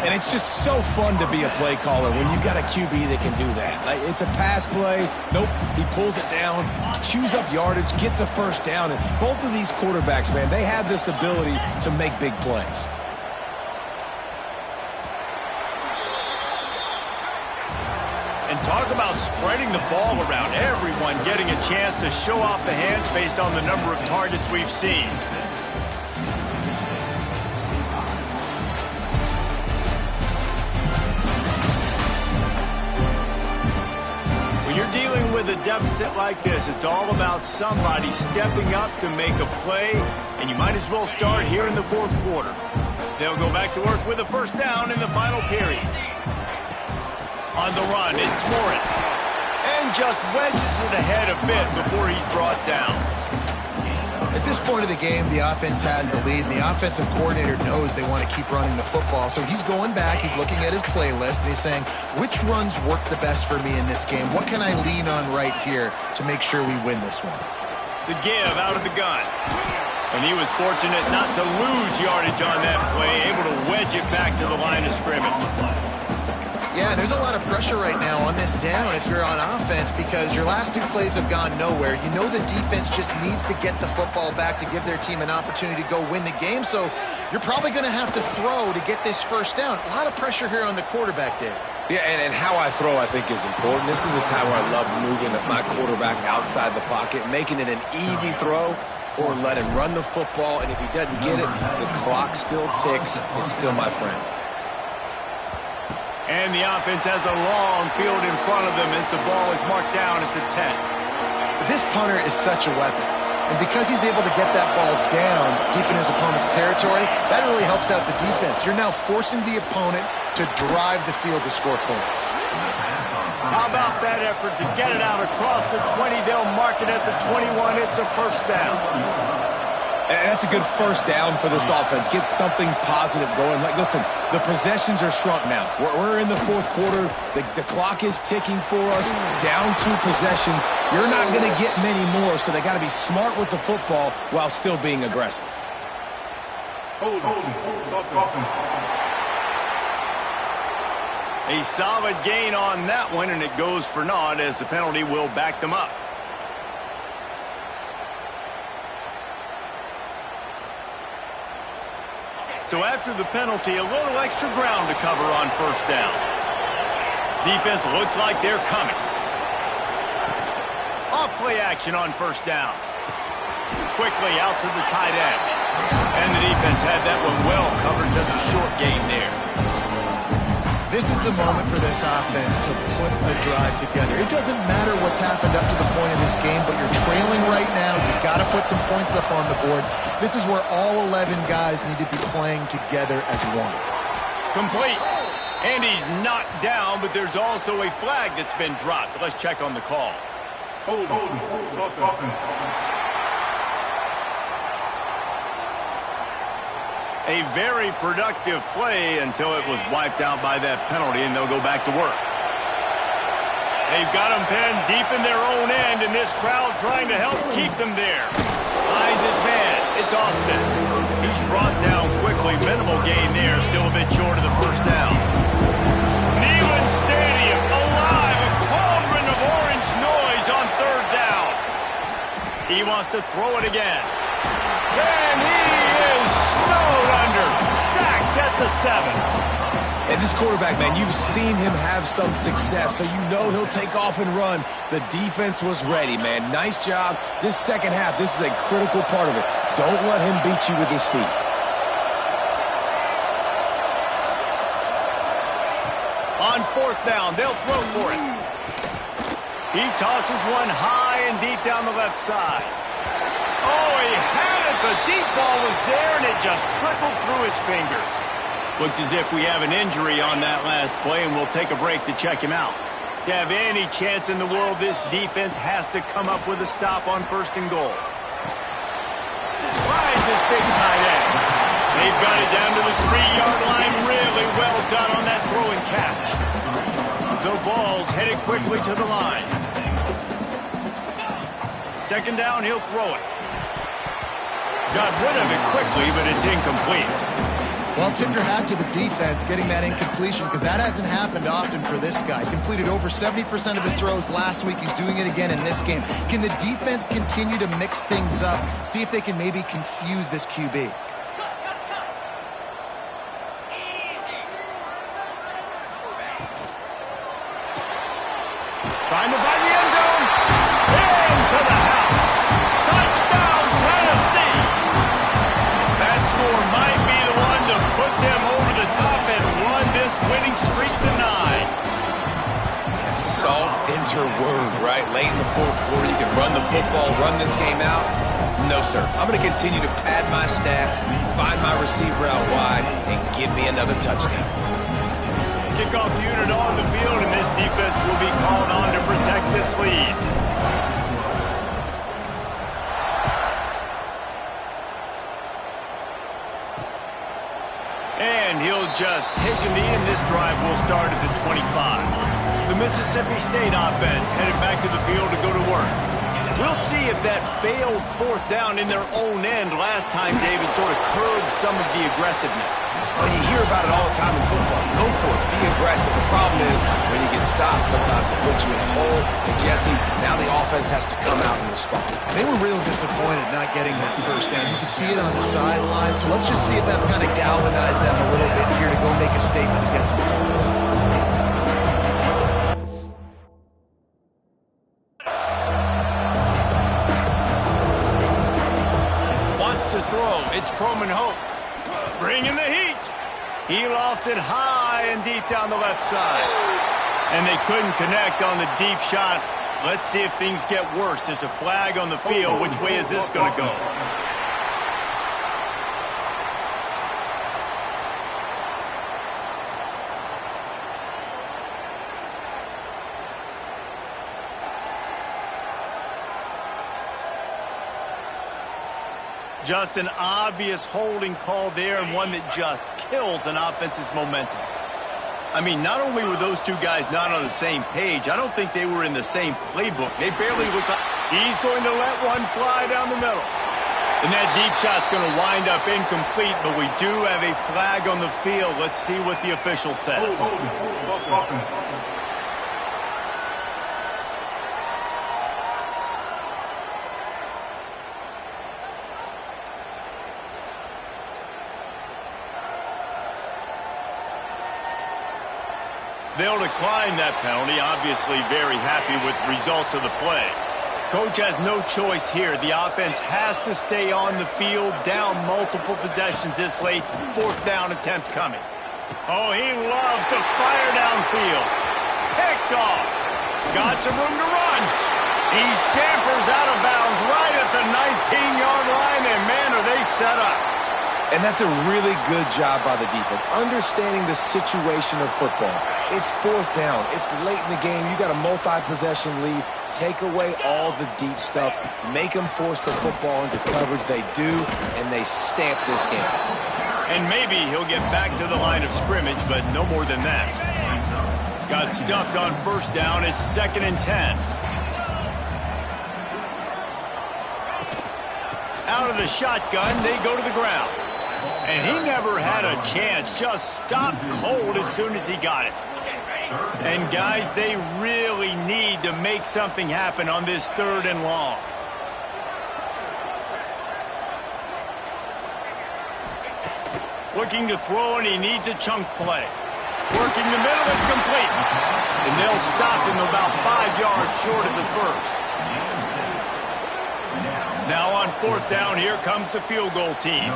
And it's just so fun to be a play caller when you got a QB that can do that. Like, it's a pass play. Nope, he pulls it down, chews up yardage, gets a first down. And both of these quarterbacks, man, they have this ability to make big plays. And talk about spreading the ball around. Everyone getting a chance to show off the hands based on the number of targets we've seen. When you're dealing with a deficit like this, it's all about somebody stepping up to make a play, and you might as well start here in the fourth quarter. They'll go back to work with a first down in the final period. On the run, it's Morris. And just wedges it ahead a bit before he's brought down. At this point of the game, the offense has the lead, and the offensive coordinator knows they want to keep running the football. So he's going back, he's looking at his playlist, and he's saying, which runs work the best for me in this game? What can I lean on right here to make sure we win this one? The give out of the gun. And he was fortunate not to lose yardage on that play, able to wedge it back to the line of scrimmage. Yeah, there's a lot of pressure right now on this down if you're on offense because your last 2 plays have gone nowhere. You know the defense just needs to get the football back to give their team an opportunity to go win the game, so you're probably going to have to throw to get this first down. A lot of pressure here on the quarterback, Dave. Yeah, and how I throw, I think, is important. This is a time where I love moving my quarterback outside the pocket, making it an easy throw, or let him run the football, and if he doesn't get it, the clock still ticks. It's still my friend. And the offense has a long field in front of them as the ball is marked down at the 10. This punter is such a weapon. And because he's able to get that ball down deep in his opponent's territory, that really helps out the defense. You're now forcing the opponent to drive the field to score points. How about that effort to get it out across the 20? They'll mark it at the 21. It's a first down. And that's a good first down for this offense. Get something positive going. Like, listen, the possessions are shrunk now. We're in the fourth quarter. The clock is ticking for us. Down 2 possessions. You're not going to get many more, so they got to be smart with the football while still being aggressive. A solid gain on that one, and it goes for naught as the penalty will back them up. So after the penalty, a little extra ground to cover on first down. Defense looks like they're coming. Off play action on first down. Quickly out to the tight end. And the defense had that one well covered, just a short gain there. This is the moment for this offense to put a drive together. It doesn't matter what's happened up to the point of this game, but you're trailing right now. You've got to put some points up on the board. This is where all 11 guys need to be playing together as one. Complete. And he's knocked down, but there's also a flag that's been dropped. Let's check on the call. Hold. A very productive play until it was wiped out by that penalty, and they'll go back to work. They've got them pinned deep in their own end, and this crowd trying to help keep them there. Finds his man. It's Austin. He's brought down quickly. Minimal gain there. Still a bit short of the first down. Neyland Stadium alive. A cauldron of orange noise on third down. He wants to throw it again. And he is snowed under. Sacked at the 7. And this quarterback, man, you've seen him have some success, so you know he'll take off and run. The defense was ready, man. Nice job. This second half, this is a critical part of it. Don't let him beat you with his feet. On fourth down, they'll throw for it. He tosses one high and deep down the left side. Oh, he had it. The deep ball was there, and it just trickled through his fingers. Looks as if we have an injury on that last play, and we'll take a break to check him out. To have any chance in the world, this defense has to come up with a stop on first and goal. Finds his big tight end. They've got it down to the 3-yard line. Really well done on that throw and catch. The ball's headed quickly to the line. Second down, he'll throw it. Got rid of it quickly, but it's incomplete. Well, tip your hat to the defense getting that incompletion, because that hasn't happened often for this guy. Completed over 70% of his throws last week. He's doing it again in this game. Can the defense continue to mix things up? See if they can maybe confuse this QB. Trying to find the end zone. Into the house. Touchdown, Tennessee. That score might be the one to put them over the top and run this winning streak to 9. Yeah, salt into wound, right? Late in the fourth quarter, you can run the football, run this game out. No, sir. I'm going to continue to pad my stats, find my receiver out wide, and give me another touchdown. Kickoff unit on the field, and this defense will be called on to protect this lead. And he'll just take a knee, and this drive will start at the 25. The Mississippi State offense headed back to the field to go to work. We'll see if that failed fourth down in their own end last time, David, sort of curbed some of the aggressiveness. Well, you hear about it all the time in football. Go for it. Be aggressive. The problem is when you get stopped, sometimes it puts you in a hole. And, Jesse, now the offense has to come out and respond. They were real disappointed not getting that first down. You can see it on the sideline. So let's just see if that's kind of galvanized them a little bit here to go make a statement and get some points. It's Croman Hope, bringing the heat. He lost it high and deep down the left side. And they couldn't connect on the deep shot. Let's see if things get worse. There's a flag on the field. Which way is this going to go? Just an obvious holding call there, and one that just kills an offense's momentum. I mean, not only were those two guys not on the same page, I don't think they were in the same playbook. They barely looked like... He's going to let one fly down the middle. And that deep shot's going to wind up incomplete, but we do have a flag on the field. Let's see what the official says. They'll decline that penalty, obviously very happy with results of the play. Coach has no choice here. The offense has to stay on the field, down multiple possessions this late. 4th down attempt coming. Oh, he loves to fire downfield. Picked off. Got some room to run. He scampers out of bounds right at the 19-yard line, and man, are they set up. And that's a really good job by the defense, understanding the situation of football. It's 4th down. It's late in the game. You got a multi-possession lead. Take away all the deep stuff. Make them force the football into coverage. They do, and they stamp this game. And maybe he'll get back to the line of scrimmage, but no more than that. Got stuffed on 1st down. It's 2nd and 10. Out of the shotgun, they go to the ground. And he never had a chance, just stopped cold as soon as he got it. And guys, they really need to make something happen on this 3rd and long. Looking to throw, and he needs a chunk play. Working the middle, it's complete. And they'll stop him about 5 yards short of the 1st. Now on 4th down, here comes the field goal team.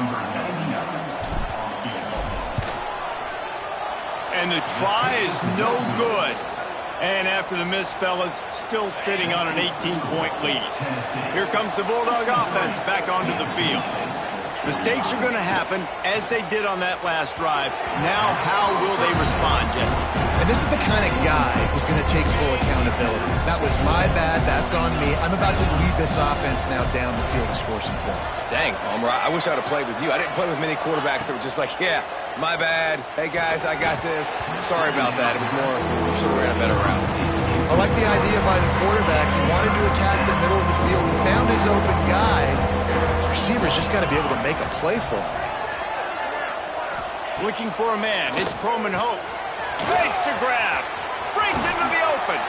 And the try is no good. And after the miss, fellas, still sitting on an 18-point lead. Here comes the Bulldog offense back onto the field. Mistakes are going to happen, as they did on that last drive. Now, how will they respond, Jesse? And this is the kind of guy who's going to take full accountability. That was my bad. That's on me. I'm about to lead this offense now down the field to score some points. Dang, Palmer, I wish I would have played with you. I didn't play with many quarterbacks that were just like, yeah, my bad. Hey, guys, I got this. Sorry about that. It was more, we should have ran a better route. I like the idea by the quarterback. He wanted to attack the middle of the field. He found his open guy. The receiver's just got to be able to make a play for him. Looking for a man. It's Croman Hope. Fakes the grab. Breaks into the open.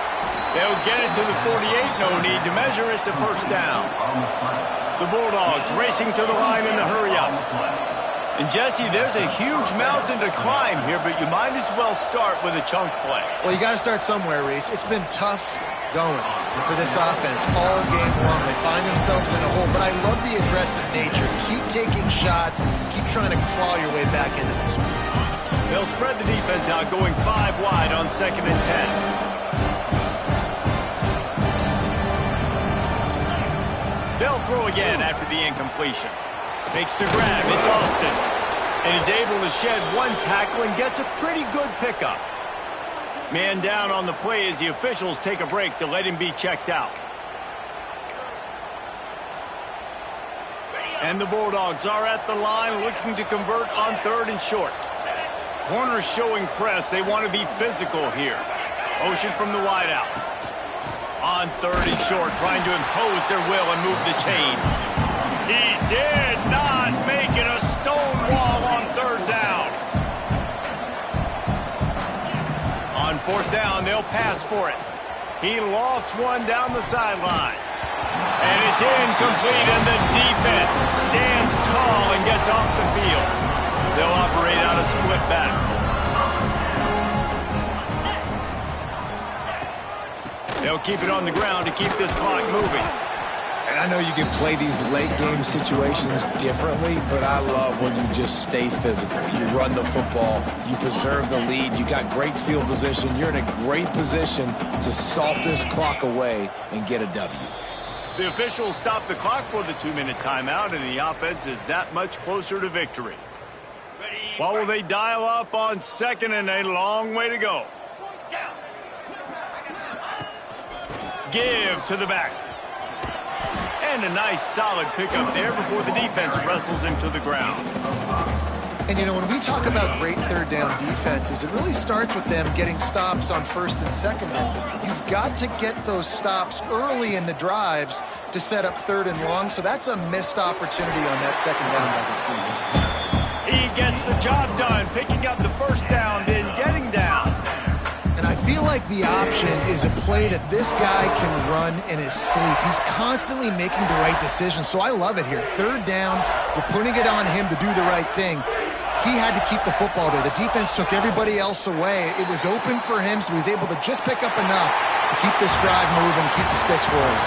They'll get it to the 48. No need to measure. It's a 1st down. The Bulldogs racing to the line in the hurry up. And, Jesse, there's a huge mountain to climb here, but you might as well start with a chunk play. Well, you got to start somewhere, Reese. It's been tough going for this offense all game long. They find themselves in a hole, but I love the aggressive nature. Keep taking shots. Keep trying to claw your way back into this one. They'll spread the defense out, going 5 wide on 2nd and 10. They'll throw again after the incompletion. Makes the grab. It's Austin. And is able to shed one tackle and gets a pretty good pickup. Man down on the play as the officials take a break to let him be checked out. And the Bulldogs are at the line looking to convert on 3rd and short. Corners showing press. They want to be physical here. Motion from the wideout. On 3rd and short, trying to impose their will and move the chains. He did not make it a stone wall on 3rd down. On 4th down, they'll pass for it. He lost one down the sideline. And it's incomplete, and the defense stands tall and gets off the field. They'll operate out of split backs. They'll keep it on the ground to keep this clock moving. And I know you can play these late-game situations differently, but I love when you just stay physical. You run the football, you preserve the lead, you got great field position, you're in a great position to salt this clock away and get a W. The officials stop the clock for the 2-minute timeout, and the offense is that much closer to victory. What will they dial up on 2nd and a long way to go? Give to the back. And a nice solid pickup there before the defense wrestles him to the ground. And, you know, when we talk about great third down defenses, it really starts with them getting stops on first and second down. You've got to get those stops early in the drives to set up third and long, so that's a missed opportunity on that second down by this defense. He gets the job done, picking up the first down, then getting down. And I feel like the option is a play that this guy can run in his sleep. He's constantly making the right decision, so I love it here. Third down, we're putting it on him to do the right thing. He had to keep the football there. The defense took everybody else away. It was open for him, so he was able to just pick up enough to keep this drive moving, keep the sticks rolling.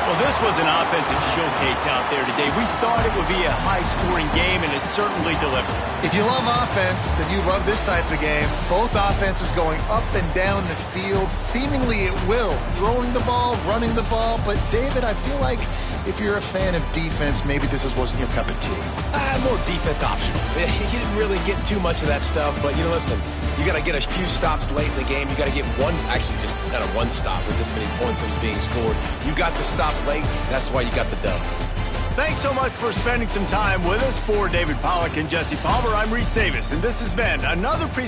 Well, this was an offensive showcase out there today. We thought it would be a high-scoring game, and it certainly delivered. If you love offense, then you love this type of game. Both offenses going up and down the field, seemingly at will. Throwing the ball, running the ball. But, David, I feel like if you're a fan of defense, maybe this wasn't your cup of tea. More defense optional. You didn't really get too much of that stuff, but, you know, listen, you got to get a few stops late in the game. You got to get one, actually just not one stop with this many points that was being scored. You got the stop late. That's why you got the dub. Thanks so much for spending some time with us. For David Pollack and Jesse Palmer, I'm Reese Davis, and this has been another presentation